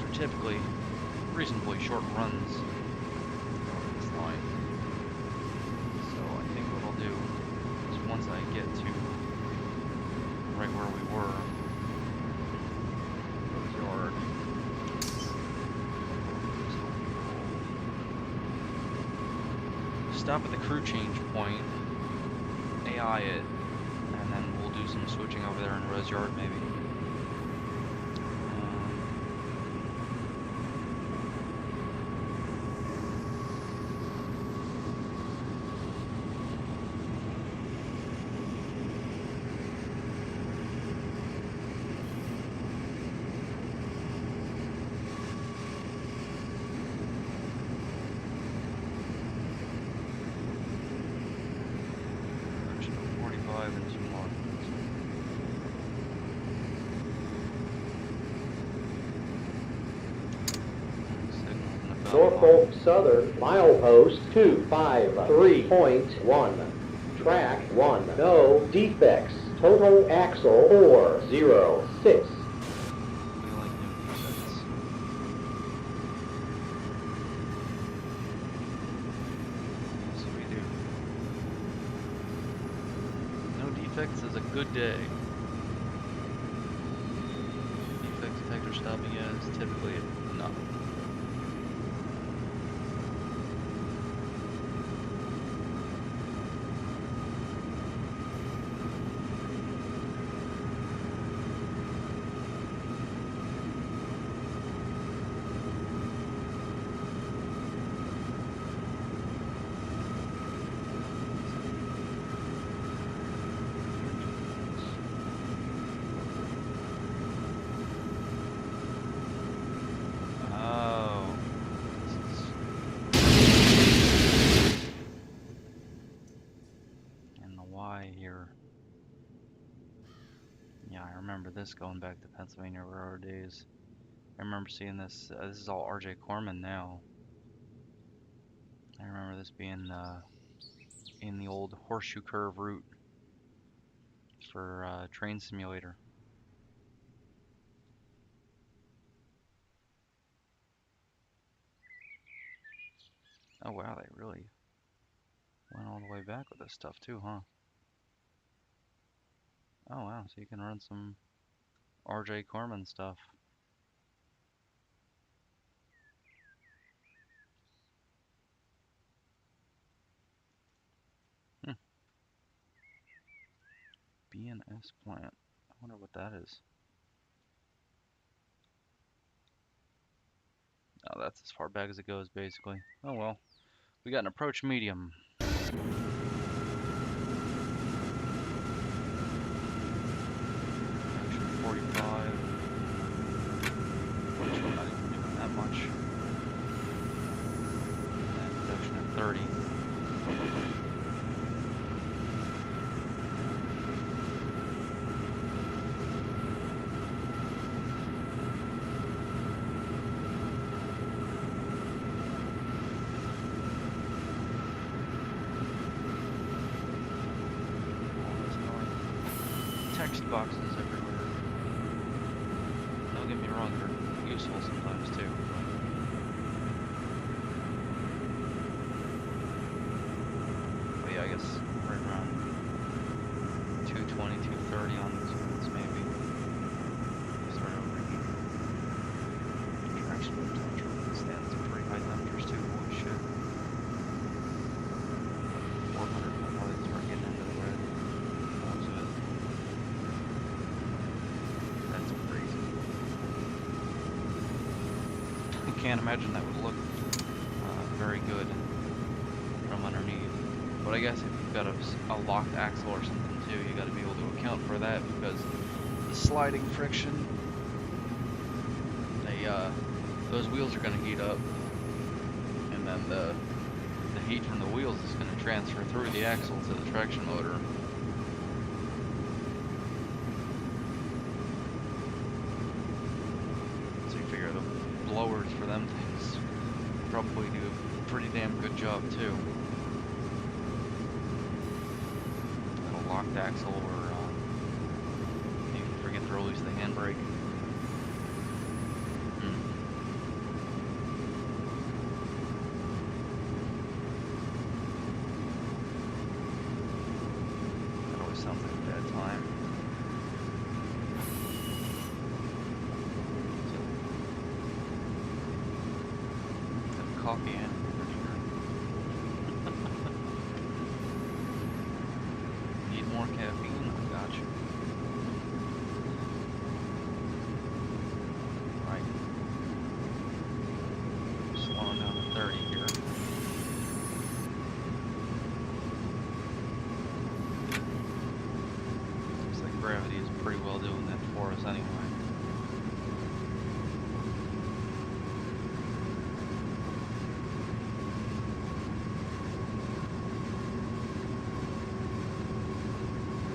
are typically reasonably short runs on this line. So I think what I'll do is once I get to right where we were, Rose Yard, stop at the crew change point, AI it, and then we'll do some switching over there in Rose Yard maybe. Section 45 and 2 more. Norfolk Southern milepost 253.1. Track 1. No defects. Total axle 406. We like no defects. Yes, we do. No defects is a good day. Defect detector stopping is typically not. Here. Yeah, I remember this going back to Pennsylvania Railroad days. I remember seeing this. This is all R.J. Corman now. I remember this being in the old horseshoe curve route for Train Simulator. Oh wow, they really went all the way back with this stuff too, huh? Oh wow, so you can run some R.J. Corman stuff. B&S plant. I wonder what that is. Oh, that's as far back as it goes, basically. Oh well. We got an approach medium. Action 45. Which we're not even doing that much. And production at 30. Text boxes everywhere. Don't get me wrong, they're useful sometimes too. But yeah, I guess right around 220, 230 on these ones maybe. Start overheating. Traction temperature stands at pretty high temperatures too. Holy shit. 400 will probably start getting into the red. Most of it. That's crazy. I can't imagine that would look very good from underneath. But I guess if you've got a locked axle or something too, you got to be able to account for that because the sliding friction, those wheels are going to heat up, and then the heat from the wheels is going to transfer through the axle to the traction motor. So you figure the blowers for them things probably do a pretty damn good job too. A locked axle, or you forget to release the handbrake. That always sounds like a bad time. Coffee in, for sure. Need more caffeine? I got you. Right. Slowing down to 30 here. Looks like gravity is pretty well doing that for us anyway.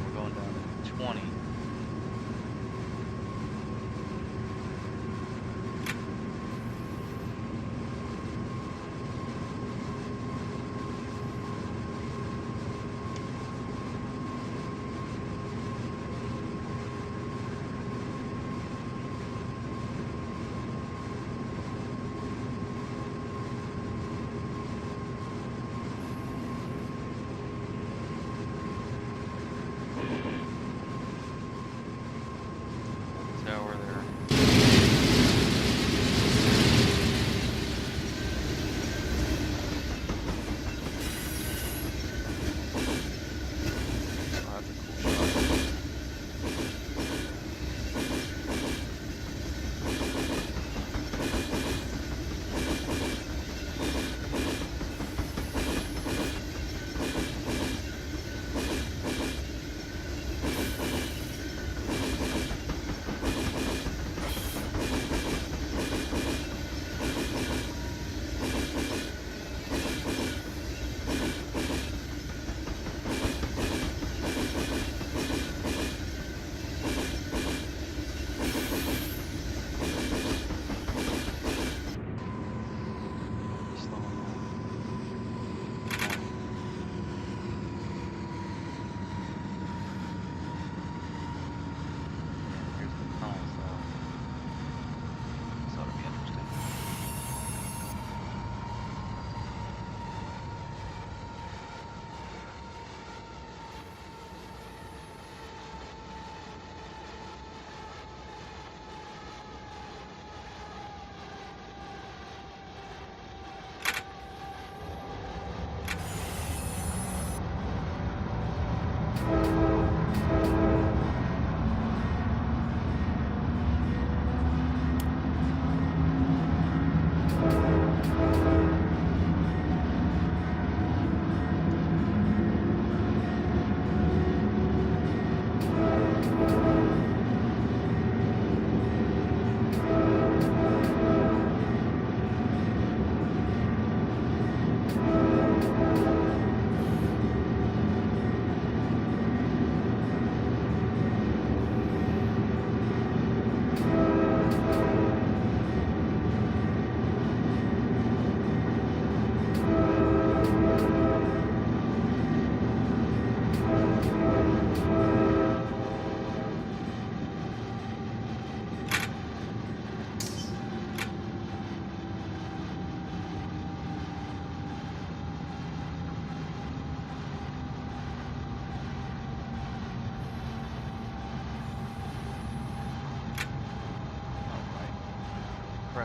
We're going down to 20.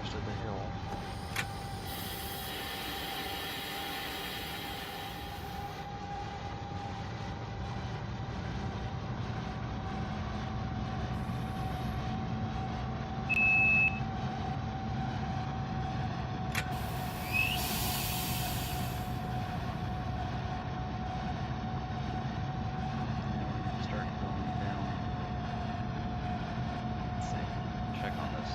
crest of the hill. Start going down. Let's see. Check on this.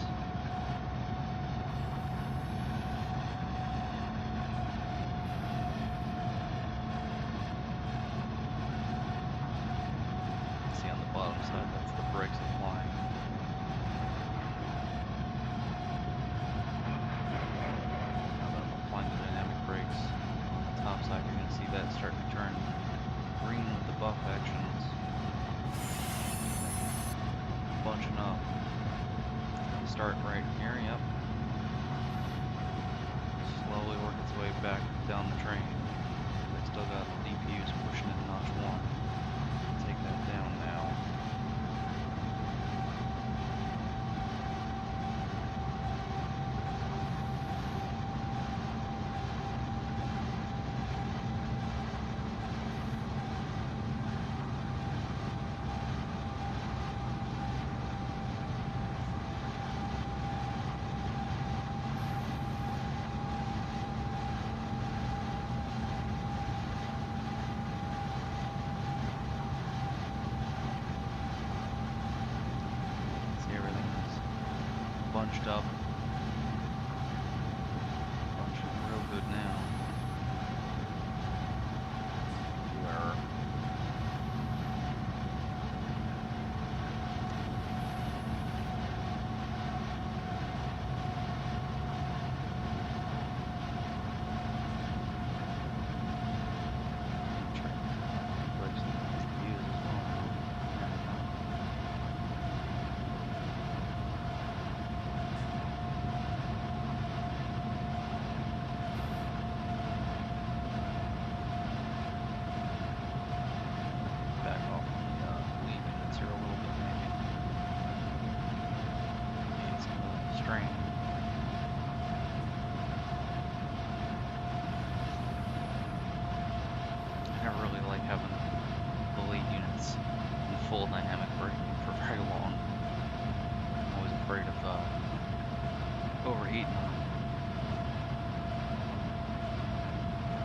See on the bottom side, that's the brakes applying. Now that I'm applying the dynamic brakes on the top side, you're going to see that start to turn green with the buff actions. Bunching up. Start right here, yep. Slowly work its way back down the train. They still got the DPUs pushing it notch 1. Take that down now. See, everything is bunched up. Bunching real good now. Error. Brakes and DPUs as well. Back off on the lead units here a little bit, maybe. Yeah, it's gonna strain. I never really like having the lead units in full dynamic braking for very long. I'm always afraid of overheating them.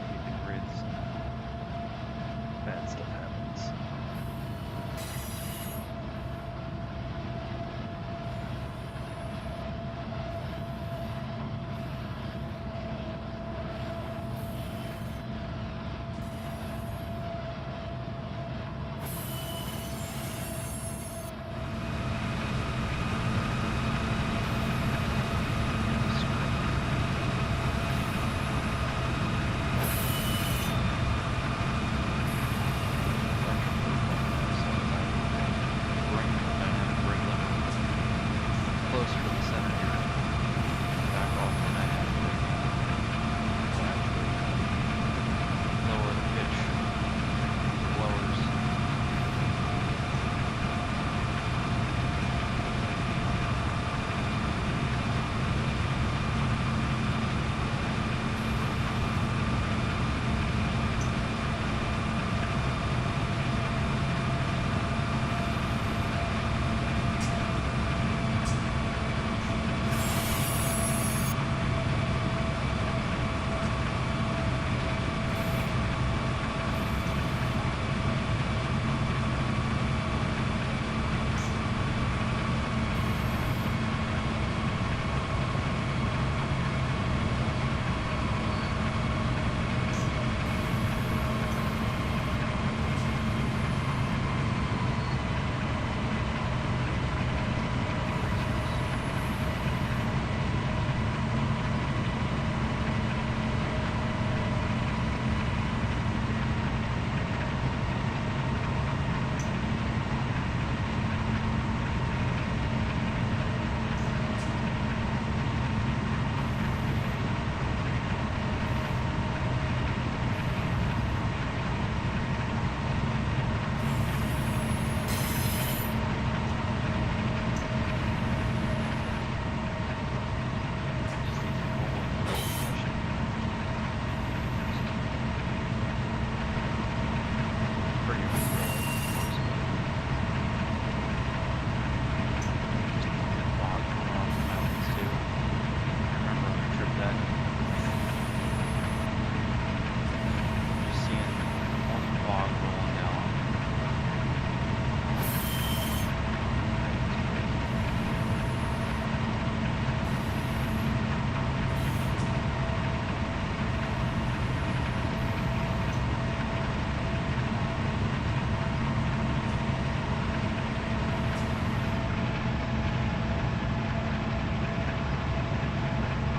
Heat the grids. Bad stuff happens.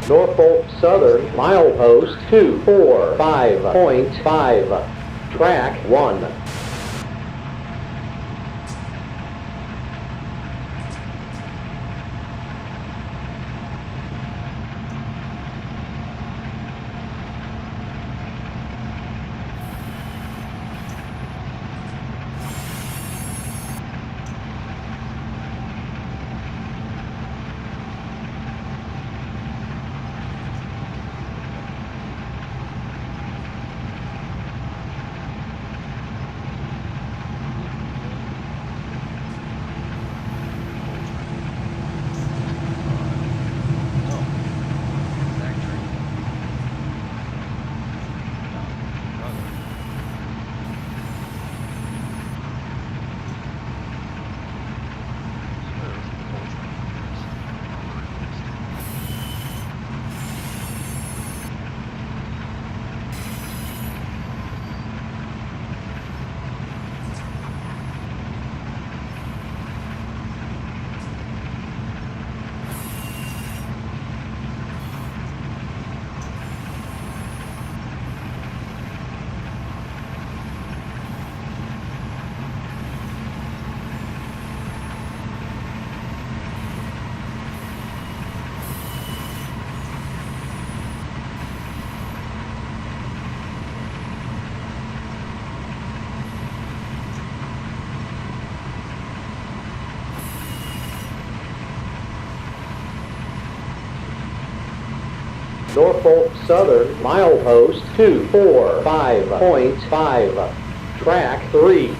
Norfolk Southern, milepost 245.5. Track 1. No. Exact train. No. Other. So there's the whole train. Norfolk Southern, milepost 245.5. Track 3.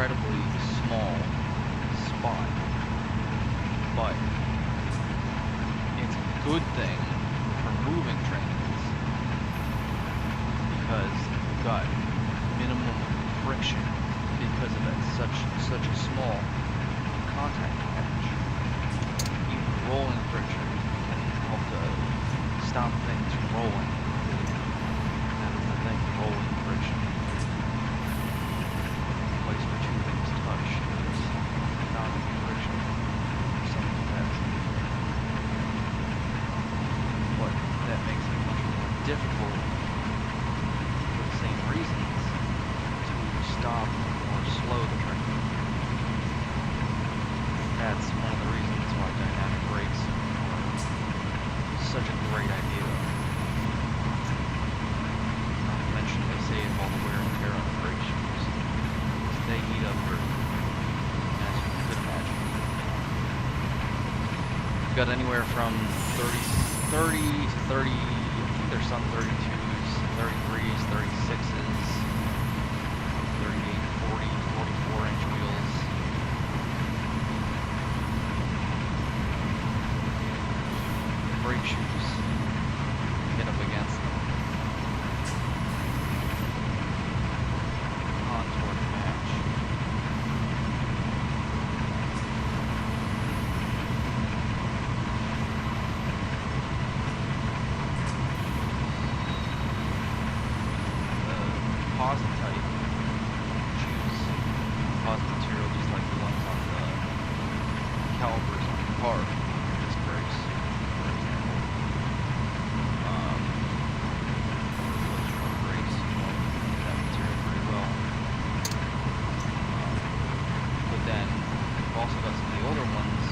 incredibly small spot, but it's a good thing for moving trains because you've got minimum friction because of that such a small contact patch. Even rolling friction can help to stop things from rolling. That is the thing, rolling friction. The place where two things touch is not any friction of some capacity. But that makes it much more difficult for the same reasons to stop or slow the train. That's one of the reasons why dynamic brakes are such a great idea. Not to mention they save all the wear and tear on the brake shoes. They heat up very quickly, as you could imagine. We've got anywhere from 30 to 30, I think there's some 32s, 33s, 36s, 38, 40, 44-inch wheels. Brake shoes get up against them. Contour to match. Composite type shoes, composite material, just like the ones on the calipers on your car, disc brakes, for example. Electrical brakes, you know that material pretty well. But then we've also got some of the older ones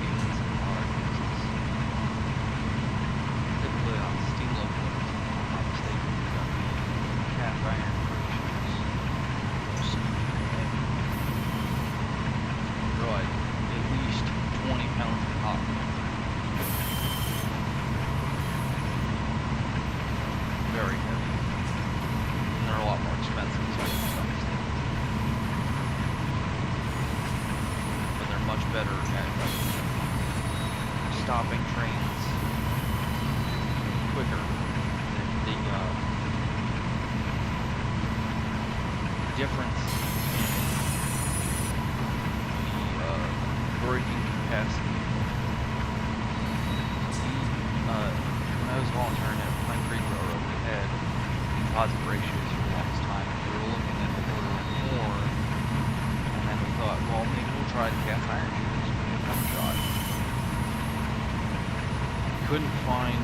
used in some modern cases. Typically on steam locomotives, if I'm not mistaken, we've got the cast iron brake shoes. They're like at least 20 pounds a pop. Very heavy. And they're a lot more expensive, so to some extent. But they're much better at stopping trains quicker than the difference in the braking capacity. When I was volunteering at Pine Creek Railroad, we had composite brake shoes for the longest time. We were looking at ordering more, and then we thought, well, maybe we'll try the cast iron shoes. Maybe we'll have a shot. Couldn't find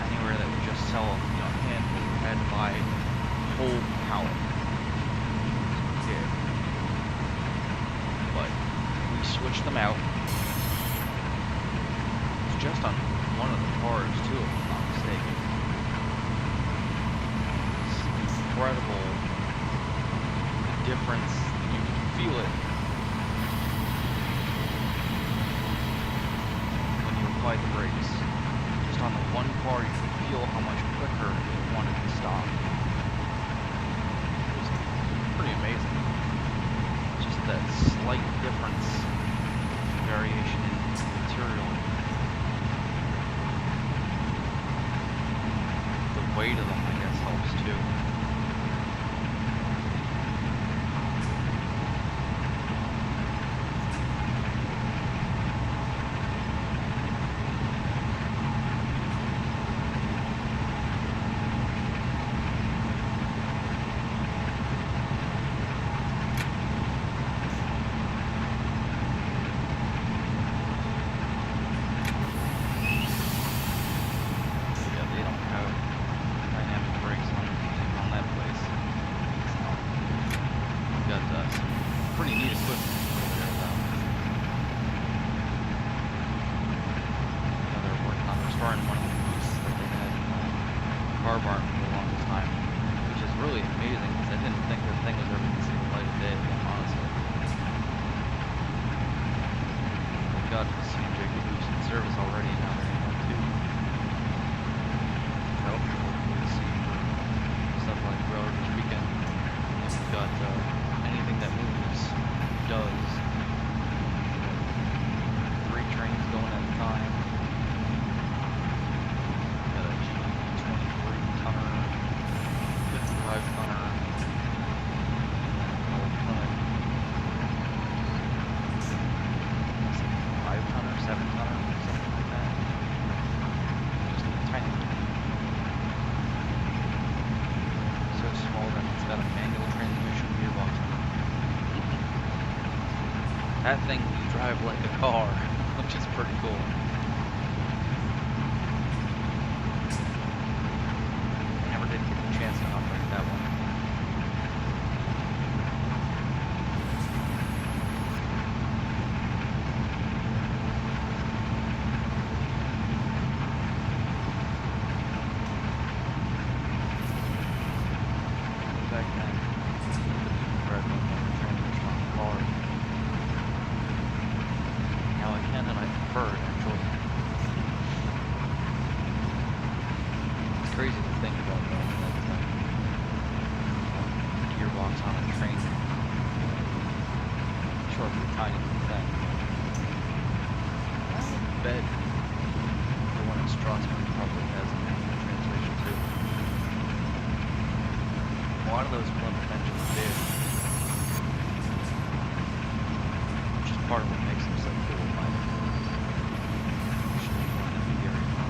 anywhere that would just sell a handful. We had to buy a whole pallet. Yeah. But we switched them out. It's just on one of the cars too, if I'm not mistaken. It's incredible the difference. You can feel it when you apply the brakes. Just on the one car, you can feel how much quicker it wanted to stop. It was pretty amazing. Just that slight difference, variation in material. The weight of them, I guess, helps too. car barn for the longest time, which is really amazing because I didn't think the thing was ever going to see the light of day again, honestly. Thank God for the CJ who's in service already, now they're in one too. Helpful to see for stuff like Railroaders Weekend. If you've got anything that moves, does. 3 trains going at a time. Got a G23 tonner, 55 tonner, That thing will drive like a car, which is pretty cool. Never did get the chance to operate that one. Back then, I couldn't transmission on the car. Now I can, and I prefer it actually. It's crazy to think about that. Gearbox on a train. Short, tiny little thing. I bet the one in Strasbourg probably has a manual transmission too. A lot of those Plymouth engines did, which is part of what makes them so cool, in my opinion. Should be one of the very fun.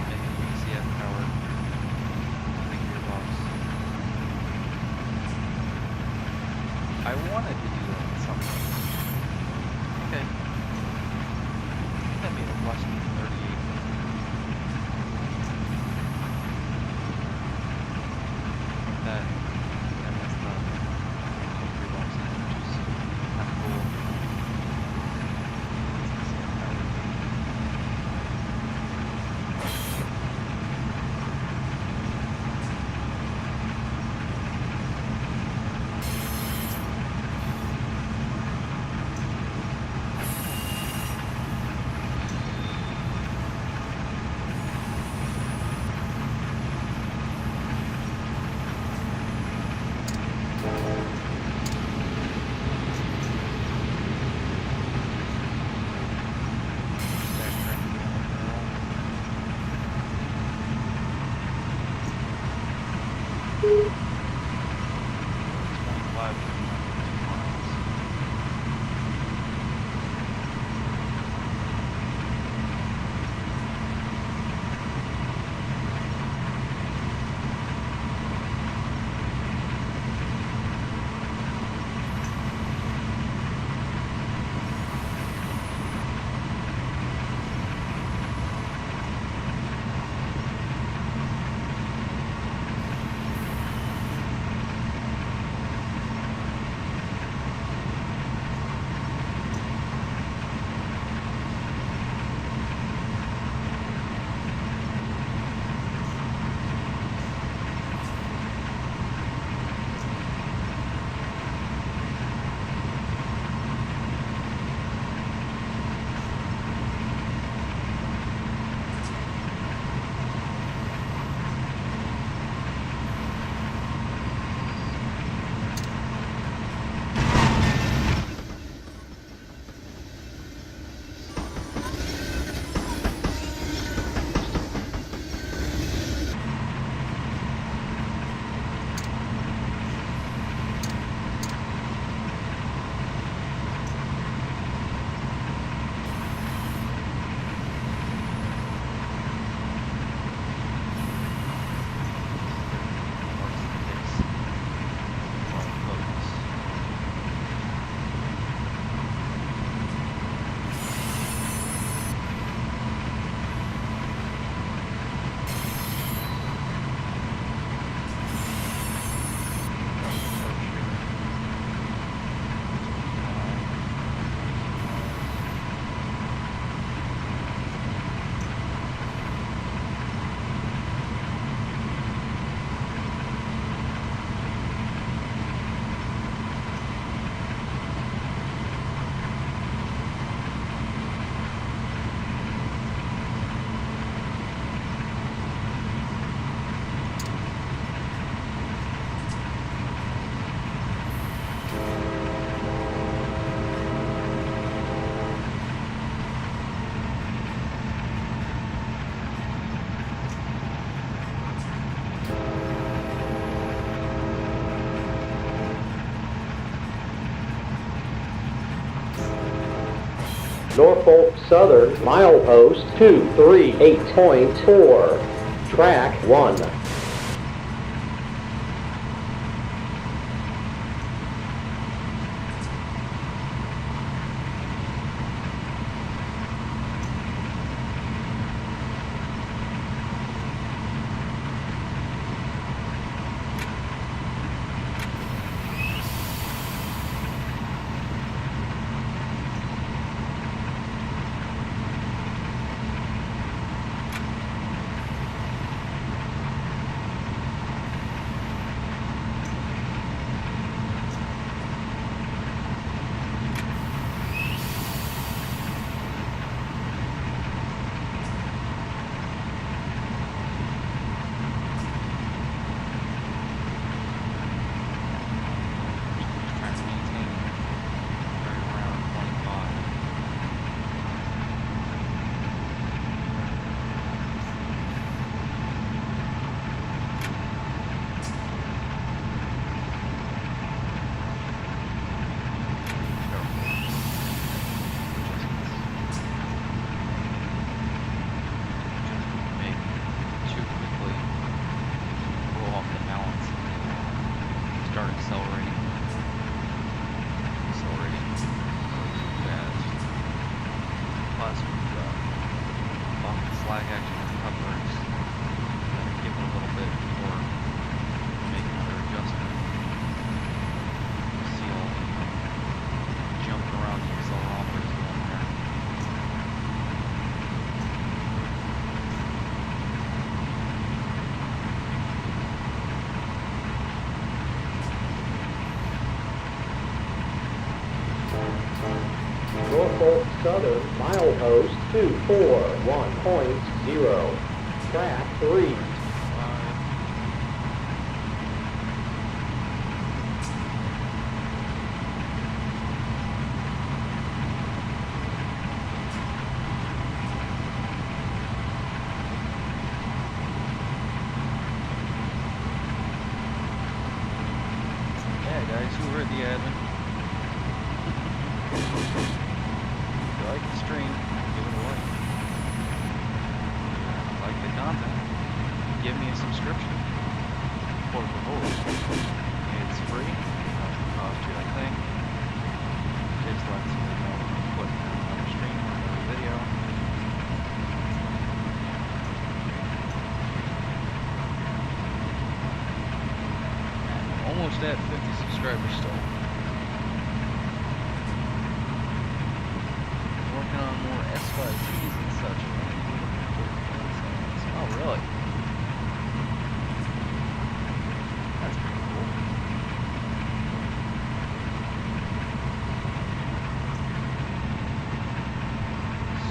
Maybe ECF powered, big gearbox. I wanted to do that at some point. Okay. That made a Western 38. That has the gearbox in it, which is kind of cool. Norfolk Southern, milepost 238.4, track 1. slack action couplers. Give it a little bit before making another adjustment. See all jumping around the accelerometers going there. Norfolk Southern, milepost 241.0. Track 3. Yeah, guys, who heard the admin? If you like the stream, give it a like. Like the content, give me a subscription. Por favor. It's free. Doesn't cost you a thing. Just lets me know when I'm putting out another stream or another video. And I'm almost at 50 subscribers still. Working on more S5Ps and such. Oh, really? That's pretty cool.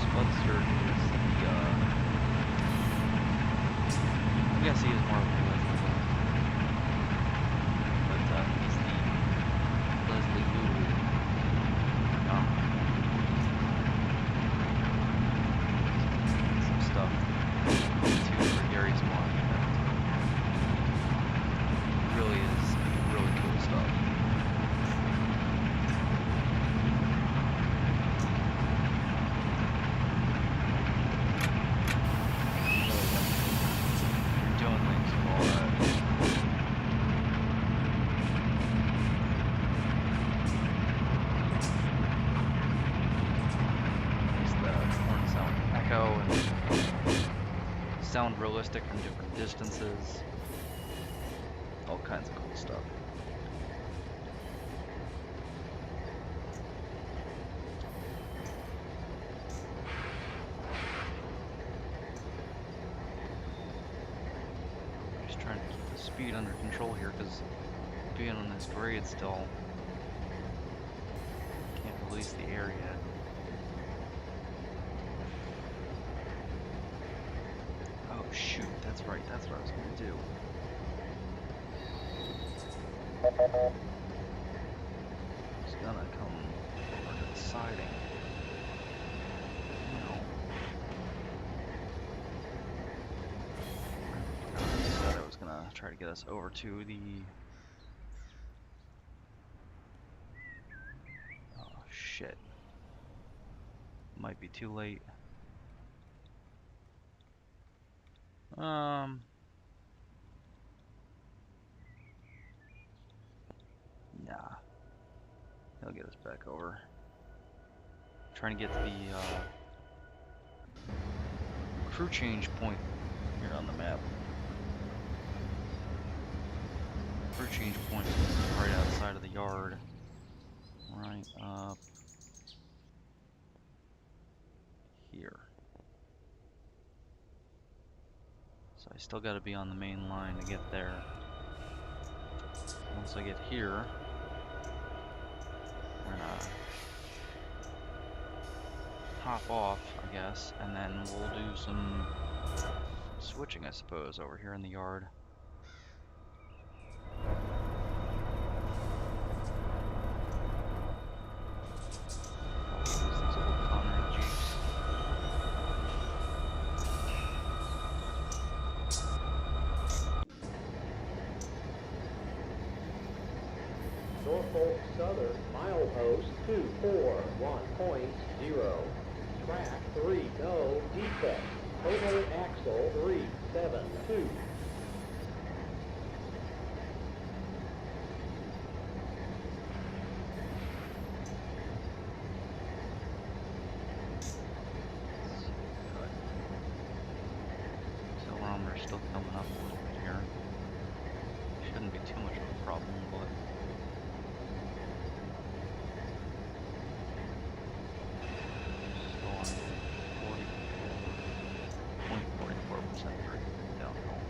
Spudster is the, I guess he is more of a Leslie guy. But, he's the Leslie Guru. Oh. Some stuff too for Gary's mod that really is really cool stuff. You're doing things with all that. Makes the horn sound echo and sound realistic from different distances. All kinds of cool stuff. Just trying to keep the speed under control here because being on this grade still can't release the air yet. Oh shoot, that's right, that's what I was gonna do. It's gonna come over to the siding. No. I said I was gonna try to get us over to the... Oh shit. Might be too late. Nah. He'll get us back over. Trying to get to the crew change point here on the map. Crew change point is right outside of the yard. Right up here. So I still gotta be on the main line to get there. Once I get here, we're gonna hop off, I guess, and then we'll do some switching, I suppose, over here in the yard. Probably use these old Connery Jeeps. Norfolk Southern, milepost 241.0. Track 3, no defect. Total axle 372. up a little bit here. Shouldn't be too much of a problem, but still on 0.44% downhill.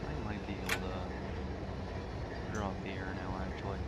I might be able to drop the air now, actually.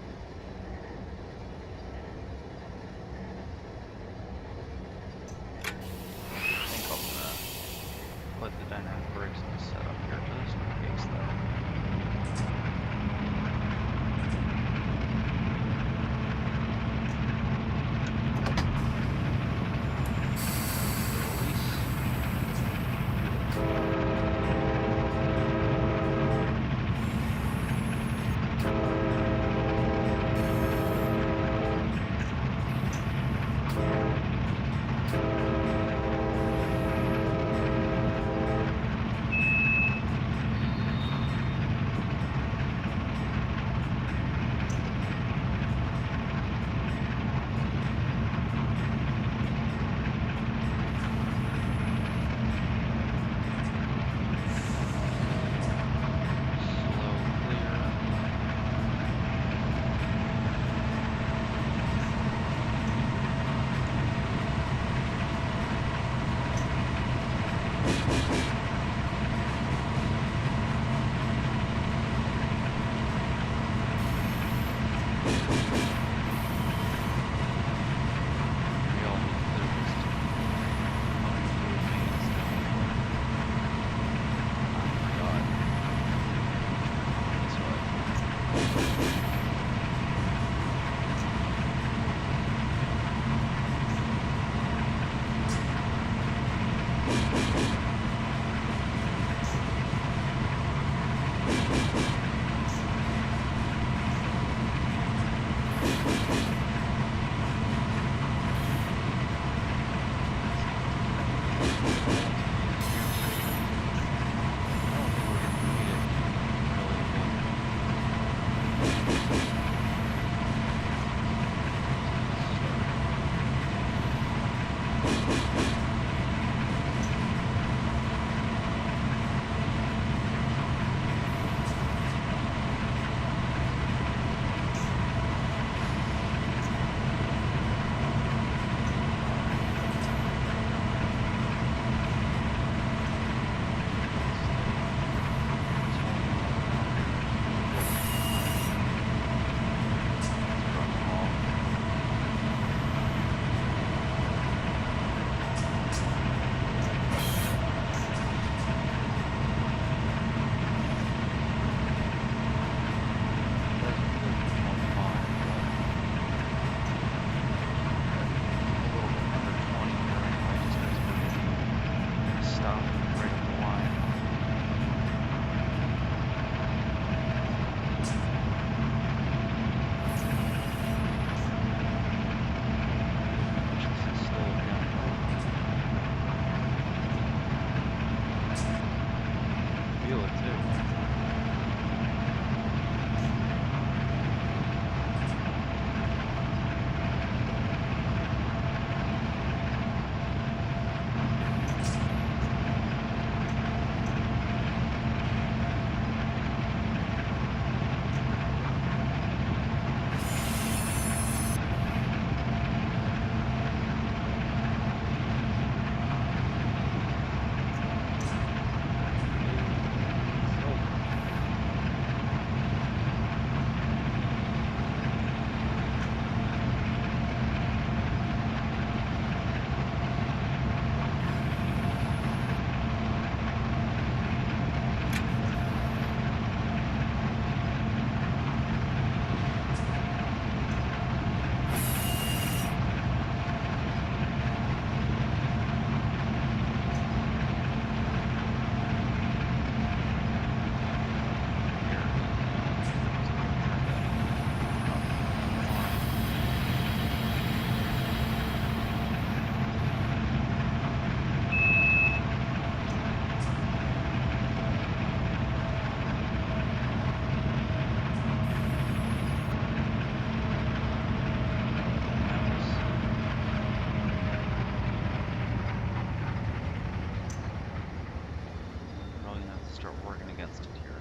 against it here.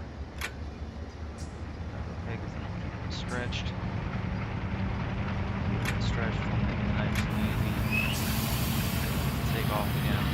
Okay, because then I'll keep it stretched. Keep it stretched will make it nice and easy. Take off again.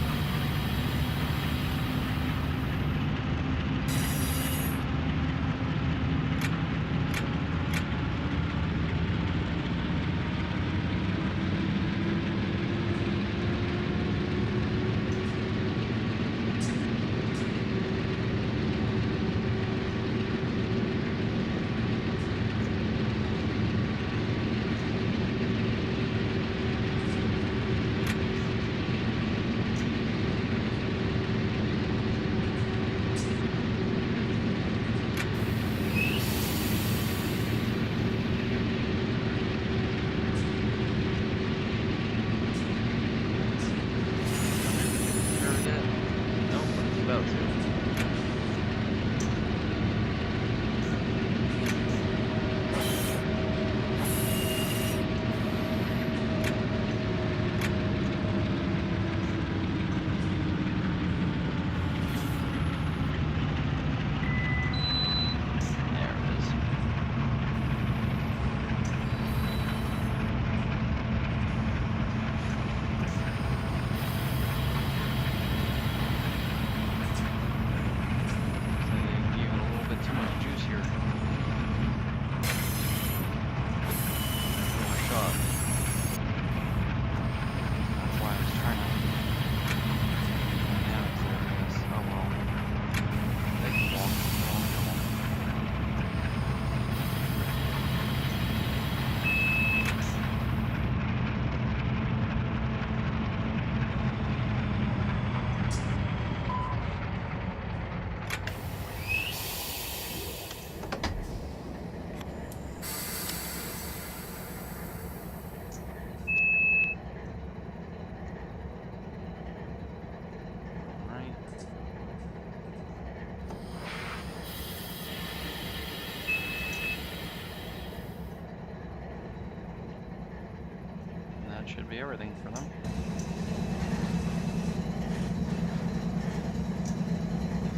Should be everything for them.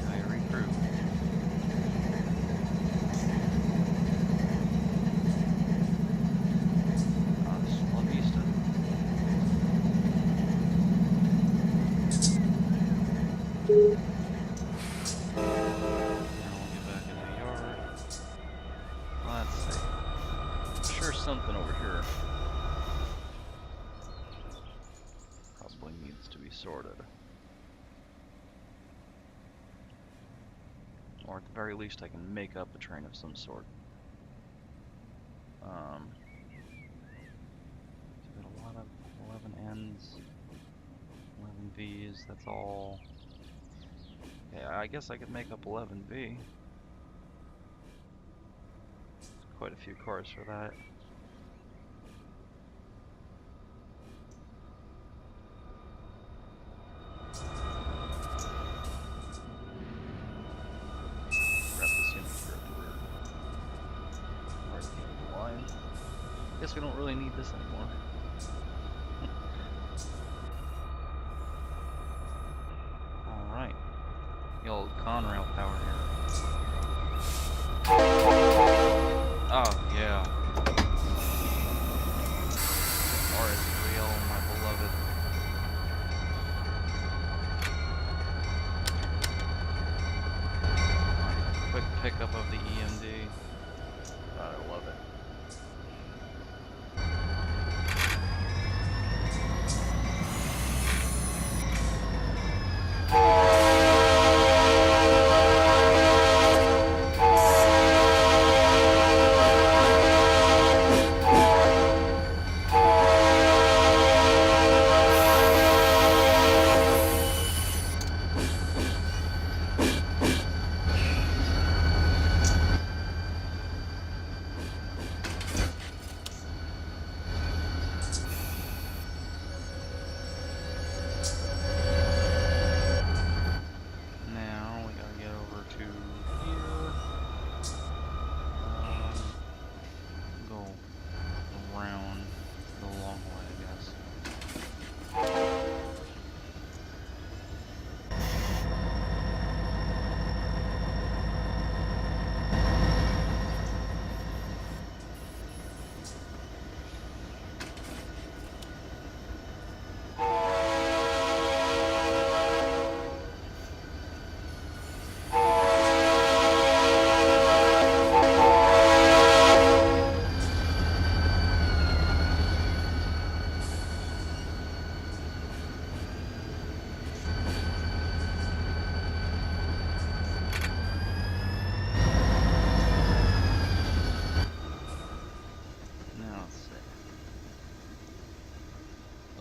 I recruit. La Vista. Now we'll get back in the yard. Let's see. I'm sure something over here needs to be sorted, or at the very least I can make up a train of some sort. So got a lot of 11 N's, 11 V's, that's all. Yeah, I guess I could make up 11 V. Quite a few cars for that. Guess we don't really need this anymore. Alright. The old Conrail power here. Oh, yeah. Or is it real, my beloved? Quick pickup of the EMD. God, I love it.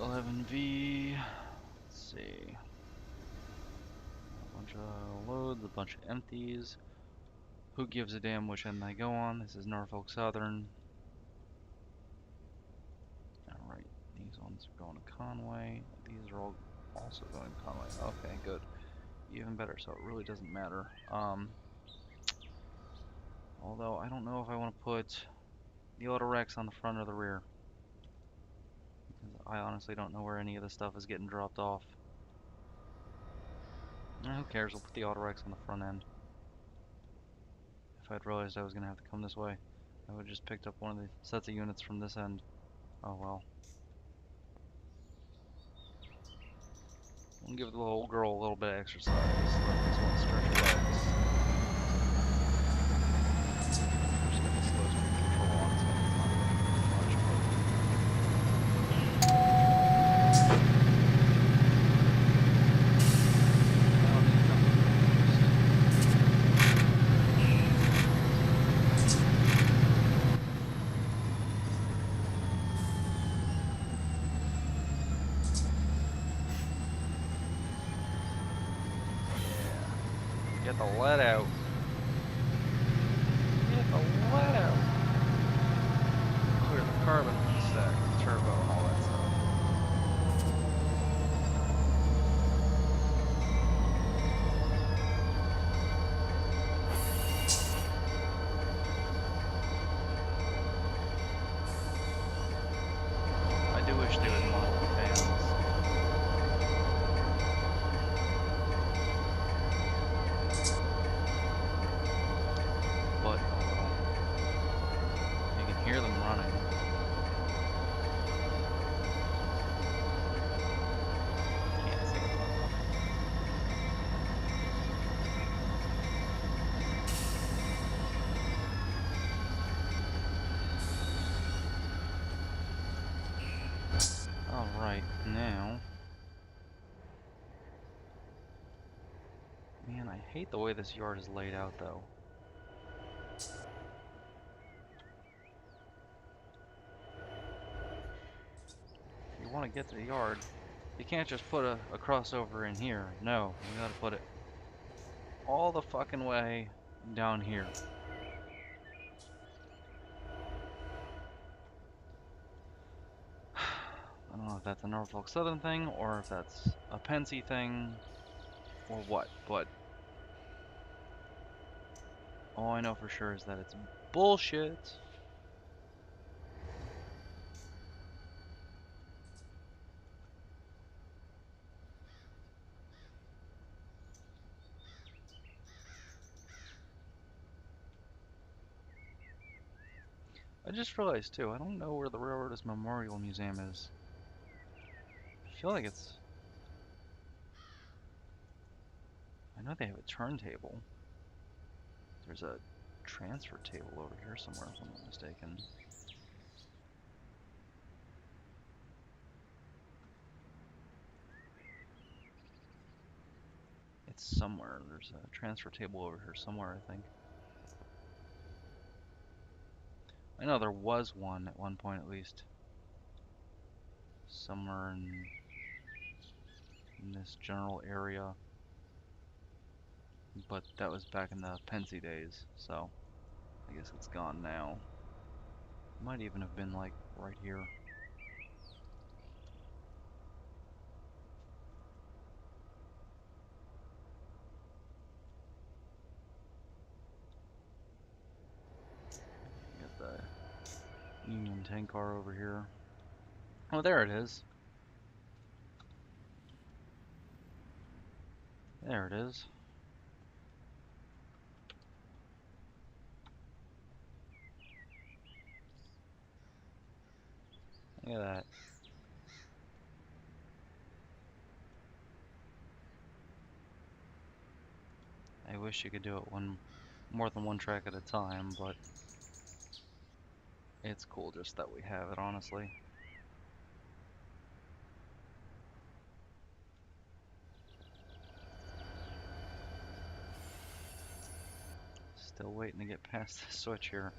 11V. Let's see. A bunch of loads, a bunch of empties. Who gives a damn which end they go on? This is Norfolk Southern. Alright, these ones are going to Conway. These are all also going to Conway. Okay, good. Even better, so it really doesn't matter. Although, I don't know if I want to put the Autorex on the front or the rear. Because I honestly don't know where any of this stuff is getting dropped off. Who cares? We'll put the Autorex on the front end. If I'd realized I was going to have to come this way, I would have just picked up one of the sets of units from this end. Oh well. We'll give the little girl a little bit of exercise. Let this one stretch her legs. I'm just going to slow speed control on, so it's not much, Get the lead out. Get the lead out. Clear the carbon stack, the turbo, and all that stuff. I do wish they would model the fans. But, you can hear them running. Can't see them. Alright, now... Man, I hate the way this yard is laid out, though. If you want to get to the yard, you can't just put a crossover in here. No, you gotta put it all the fucking way down here. I don't know if that's a Norfolk Southern thing, or if that's a Pensy thing, or what, but all I know for sure is that it's bullshit. I just realized too, I don't know where the Railroaders Memorial Museum is. I feel like it's... I know they have a turntable. There's a transfer table over here somewhere, if I'm not mistaken. It's somewhere. There's a transfer table over here somewhere, I think. I know there was one at one point at least. Somewhere in this general area. But that was back in the Pensy days, so I guess it's gone now. Might even have been like right here. Got the Union tank car over here. Oh, there it is. There it is. Look at that. I wish you could do it more than one track at a time, but it's cool just that we have it, honestly. Still waiting to get past the switch here.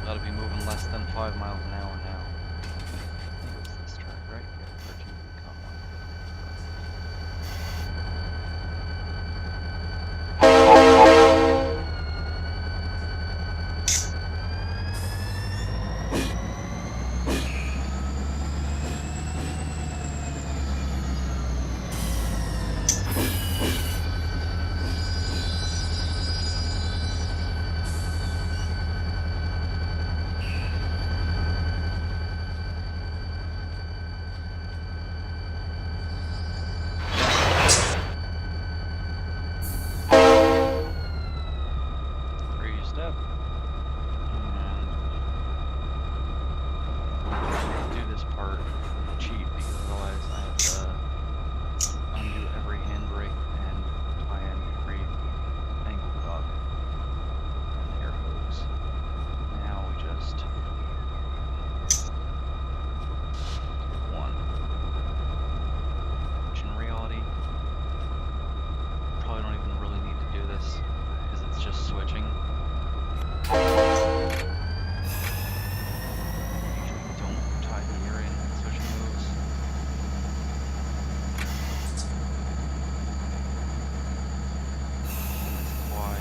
Gotta be moving less than 5 miles an hour now. I think it was this track, right? Yeah, 13 become one. Step, and do this part cheap because otherwise I have to undo every handbrake and tie in every angle block and air hose. Now we just do one, which in reality probably don't even really need to do this because it's just switching. Usually don't tie the ear in when switching moves. And this is why.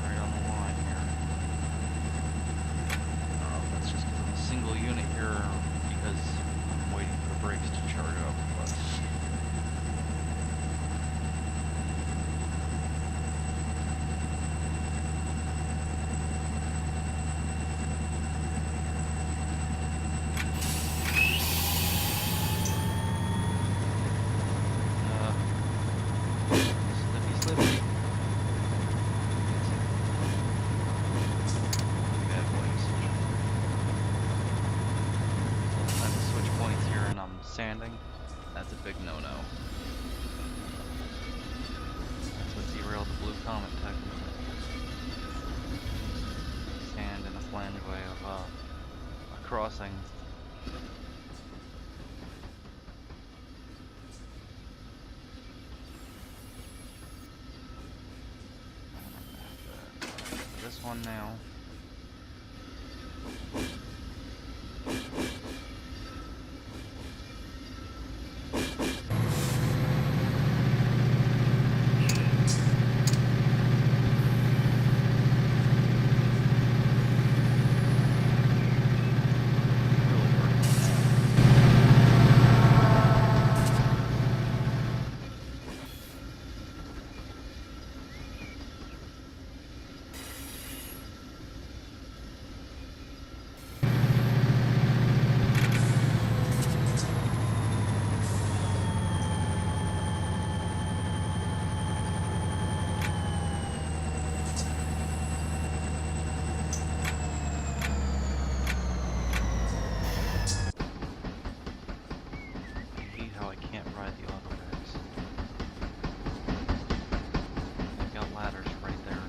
Right on the line here. I don't know if that's just because I'm a single unit here or because I'm waiting for the brakes to charge up, but slippy. Bad boys. So time to switch points here and I'm sanding. That's a big no-no. That's what derailed the Blue Comet technically. Sand in the flangeway of a crossing. This one now. Really working I hate how I can't ride the auto brakes. I've got ladders right there.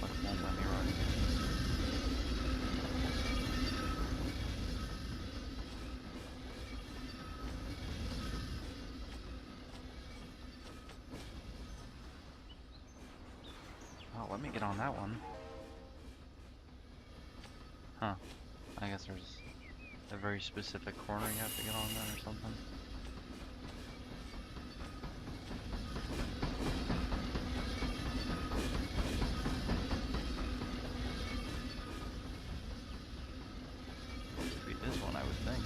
But it won't let me ride. Oh, let me get on that one. Huh. I guess there's a very specific corner you have to get on then or something. It'd be this one, I would think.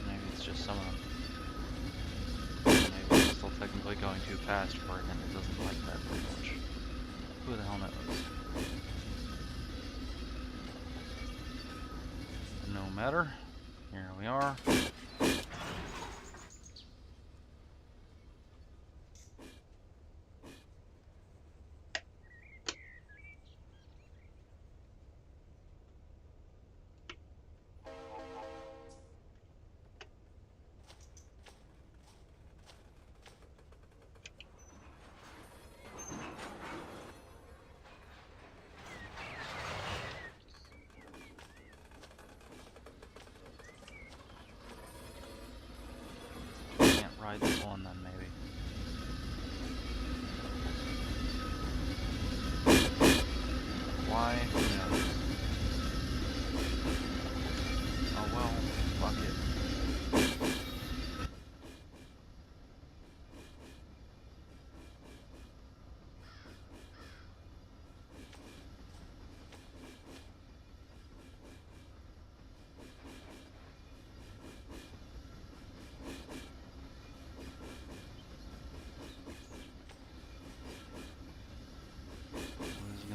Maybe it's just some of them. Maybe I'm still technically going too fast for it and it doesn't like that very much. Who the hell knows? No matter. Here we are.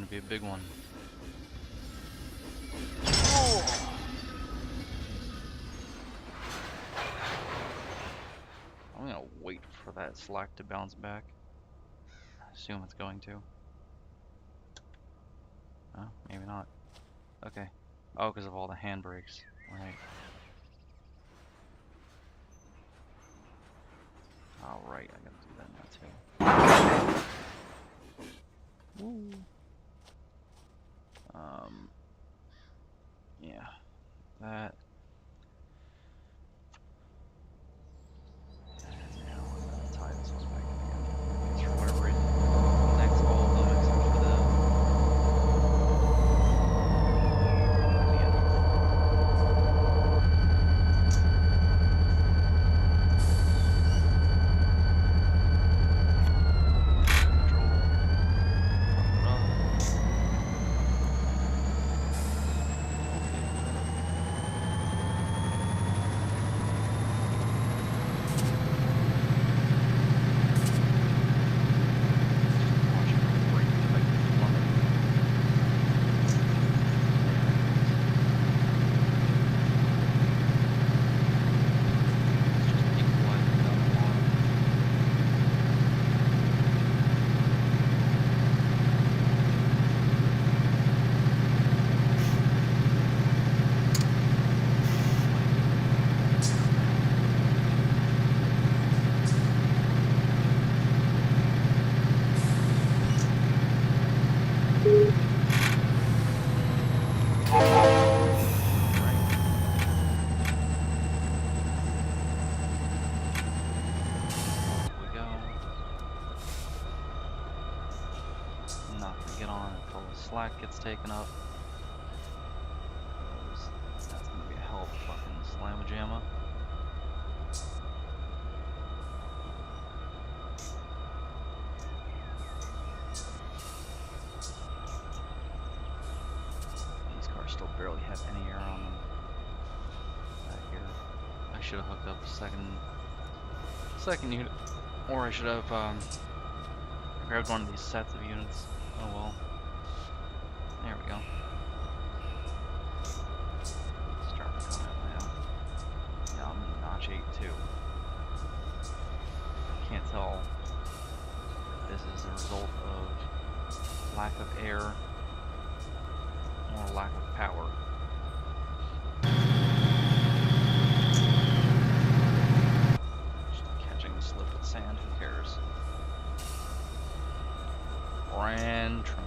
be a big one. Oh. I'm gonna wait for that slack to bounce back. I assume it's going to. Oh, maybe not. Okay. Oh, because of all the handbrakes. Right. Alright, I gotta do that now too. Woo. Yeah. That. Now I'm gonna tie this one back in again. Because for whatever reason, it connects all of them except for the slack gets taken up. That's gonna be a hell of a fucking slamma-jamma. These cars still barely have any air on them. Back here. I should have hooked up a second unit. Or I should have grabbed one of these sets of units. Oh well. There we go. Start to come out now. Yeah, I'm in notch 8 too. I can't tell if this is a result of lack of air or lack of power. Just catching the slip with sand, who cares? Grand train.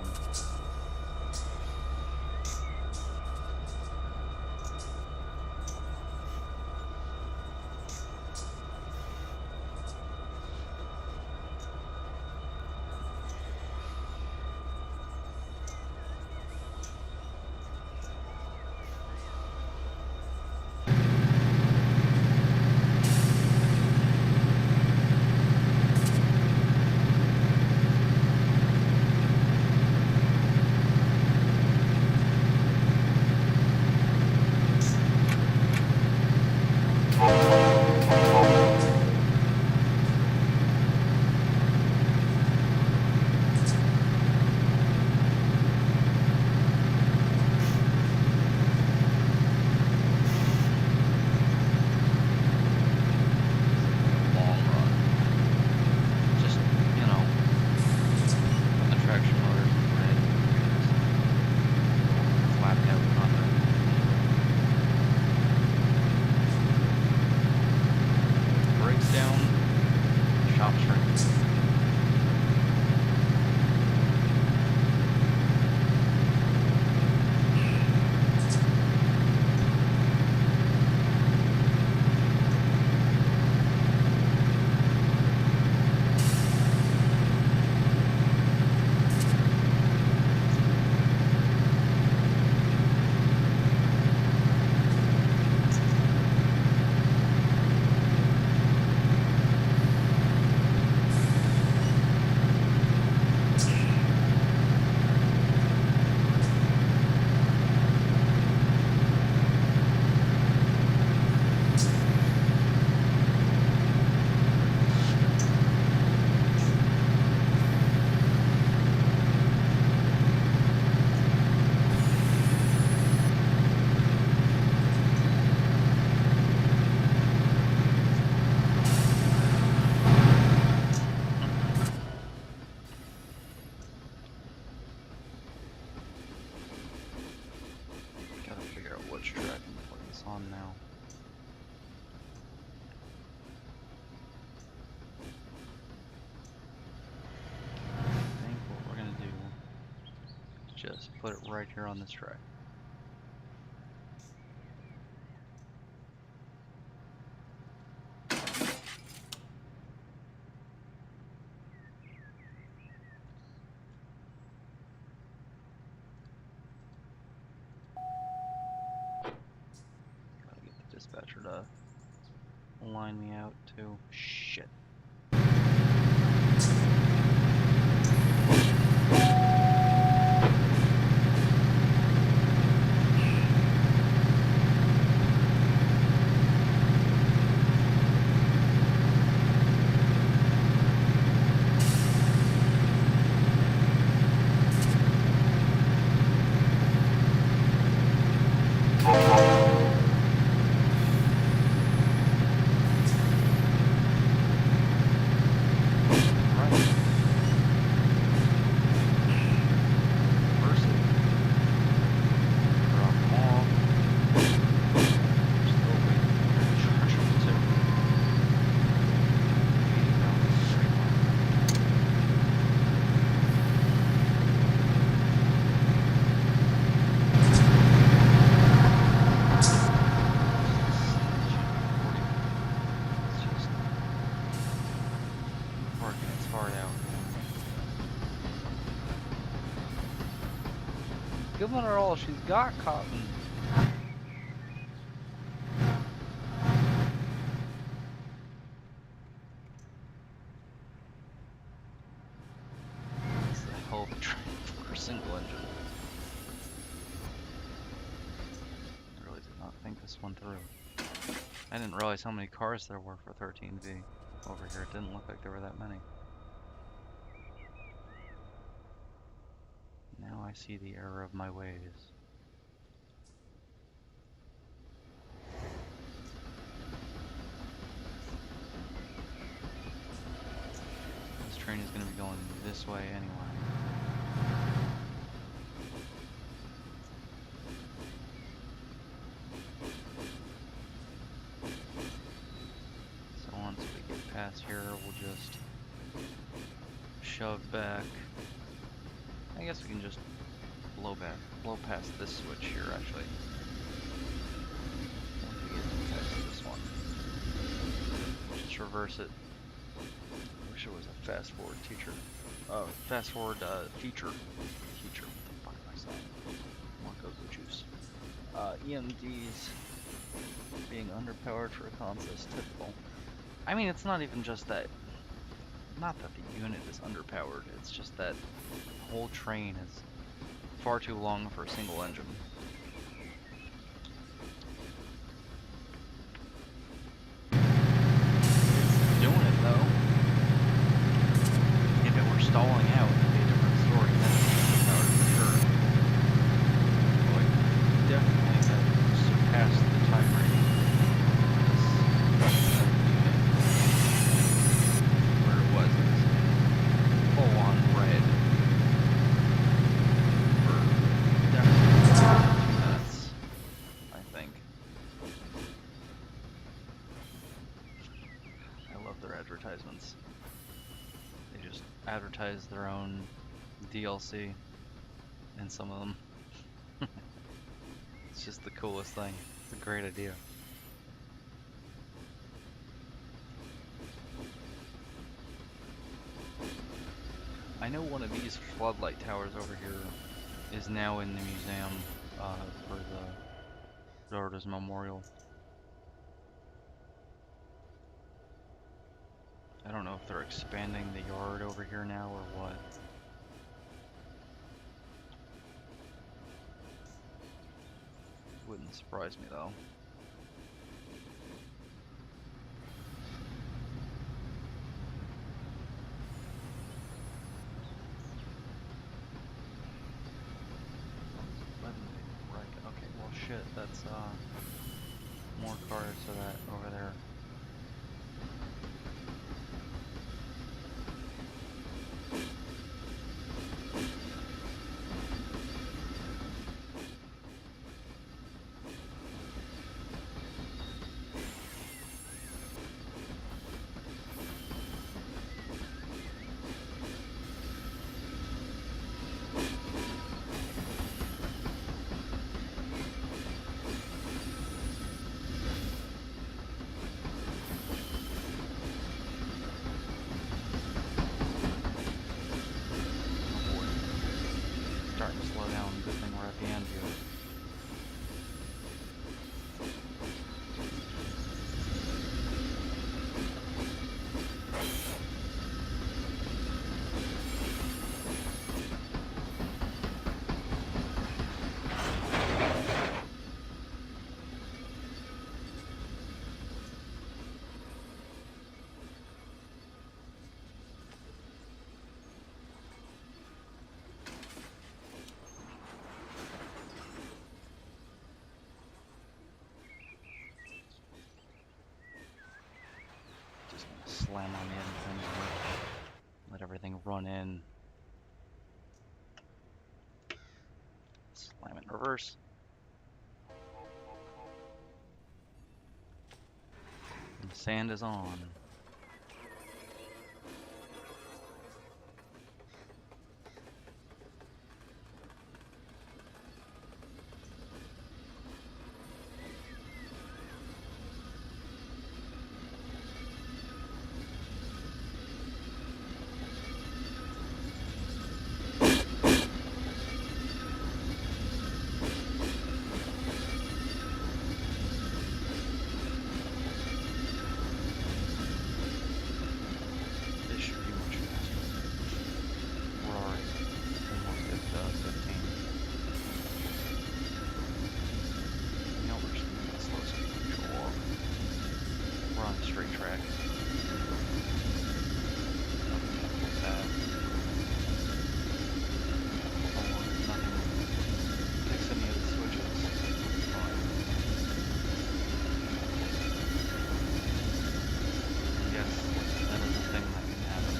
on now. I think what we're gonna do is just put it right here on this track. Gotta get the dispatcher to line me out too. Shit. Giving her all she's got, Cotton. That's the hell of a train for a single engine. I really did not think this one through. I didn't realize how many cars there were for 13V over here. It didn't look like there were that many. Now I see the error of my ways. This train is going to be going this way anyway. So once we get past here, we'll just shove back. I guess we can just blow past this switch here actually. Once we get past this one. Just reverse it. Wish it was a fast forward teacher. Fast forward feature. Teacher, what the fuck am I saying? More go-go juice. EMDs being underpowered for a consist, typical. I mean, it's not even just that. Not that the unit is underpowered, it's just that the whole train is far too long for a single engine. It's doing it though. If it were stalling out, it'd be a different story. That's underpowered for sure. But definitely have surpassed the time rating. Advertisements. They just advertise their own DLC in some of them. It's just the coolest thing. It's a great idea. I know one of these floodlight towers over here is now in the museum for the Daughters Memorial. I don't know if they're expanding the yard over here now or what. Wouldn't surprise me though. Right, okay, well shit, that's more cars to that over there. starting to slow down. Good thing we're at the end here. Just gonna slam on the end of things here. Let everything run in. Slam it in reverse. And the sand is on. This should be much faster. We're already almost at 15. You know, we're just gonna get slow speed control off. We're on a straight track. Nothing. Fix any of the switches. Fine. Yes, that is a thing that can happen.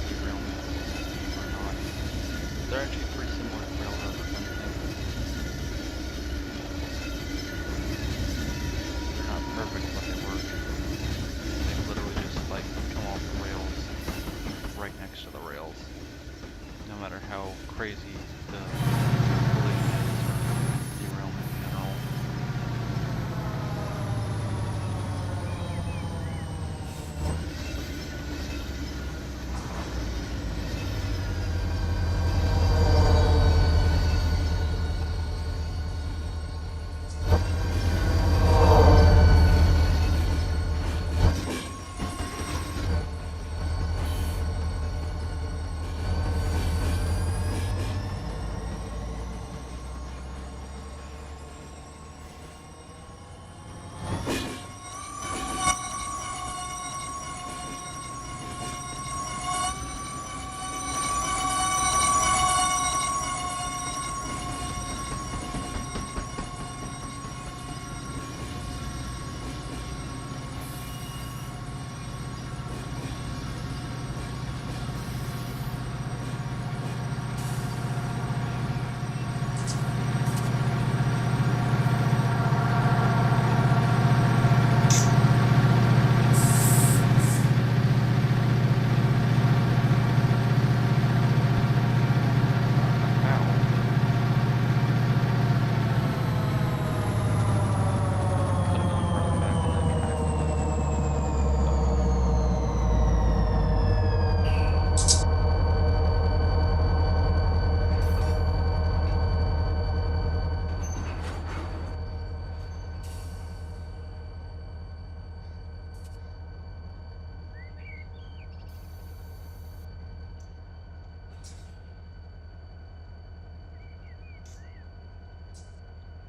Derailment or not. They're actually pretty similar to railroad or something. They're not perfect, but they work. They literally just like come off the rails right next to the rails. No matter how crazy the collision is or derailment in general.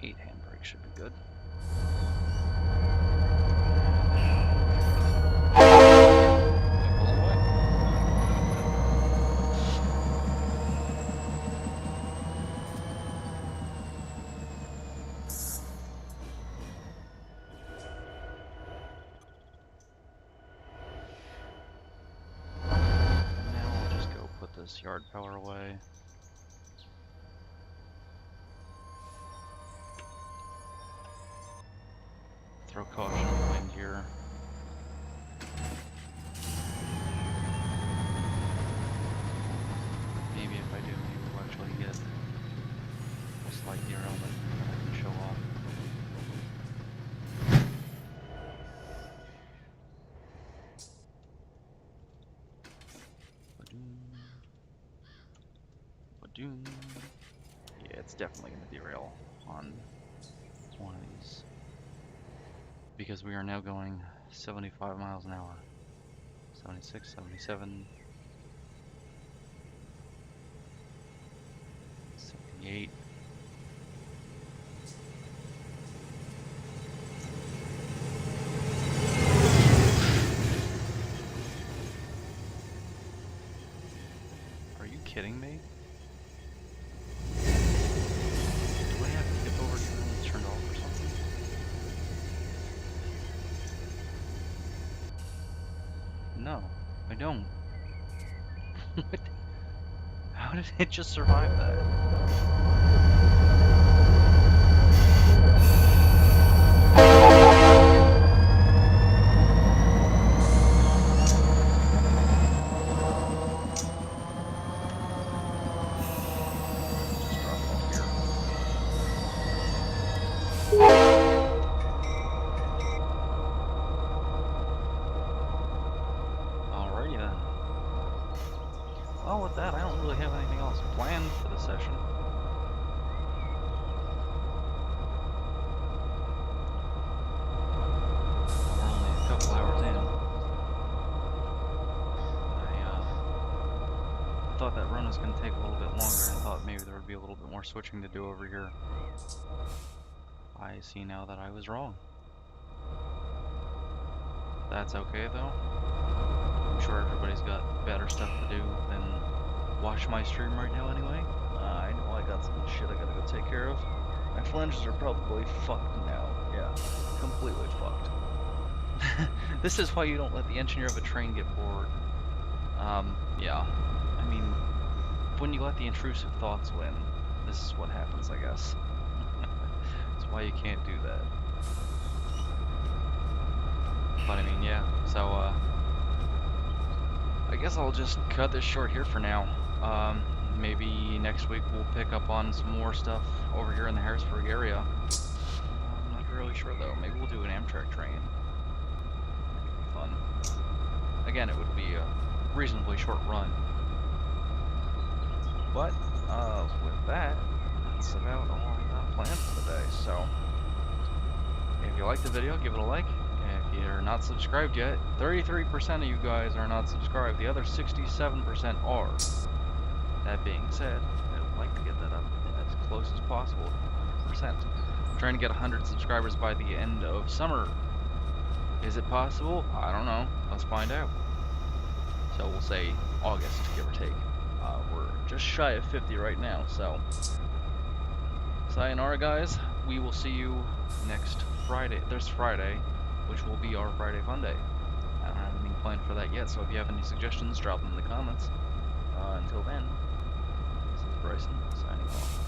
Eight handbrake should be good. Now I'll just go put this yard power away. Throw caution to the wind here. Maybe if I do, maybe we'll actually get slight derailment that I can show off. Ba-doom. Yeah, it's definitely going to derail on one of these. Because we are now going 75 miles an hour. 76, 77, 78. Are you kidding me? Do I have to get over here and it's turned off or something? No, I don't. What? How did it just survive that? Just drop it off here. Alrighty then. Well, with that, I don't really have anything else planned for the session. We're only a couple hours in. I thought that run was going to take a little bit longer. I thought maybe there would be a little bit more switching to do over here. I see now that I was wrong. That's okay though. I'm sure everybody's got better stuff to do than watch my stream right now anyway. I know I got some shit I gotta go take care of. My flanges are probably fucked now. Yeah, completely fucked. This is why you don't let the engineer of a train get bored. Yeah. I mean, when you let the intrusive thoughts win, this is what happens, I guess. That's why you can't do that. But I mean, yeah, so, I guess I'll just cut this short here for now. Maybe next week we'll pick up on some more stuff over here in the Harrisburg area. I'm not really sure though. Maybe we'll do an Amtrak train. That could be fun. Again, it would be a reasonably short run. But, with that, that's about all I got planned for the day. So, if you liked the video, give it a like. If you're not subscribed yet, 33% of you guys are not subscribed. The other 67% are. That being said, I would like to get that up as close as possible to 100%. I'm trying to get 100 subscribers by the end of summer. Is it possible? I don't know. Let's find out. So we'll say August, give or take. We're just shy of 50 right now, so sayonara, guys. We will see you next Friday. There's Friday, which will be our Friday Fun Day. I don't have anything planned for that yet, so if you have any suggestions, drop them in the comments. Until then, this is Bryson, signing off.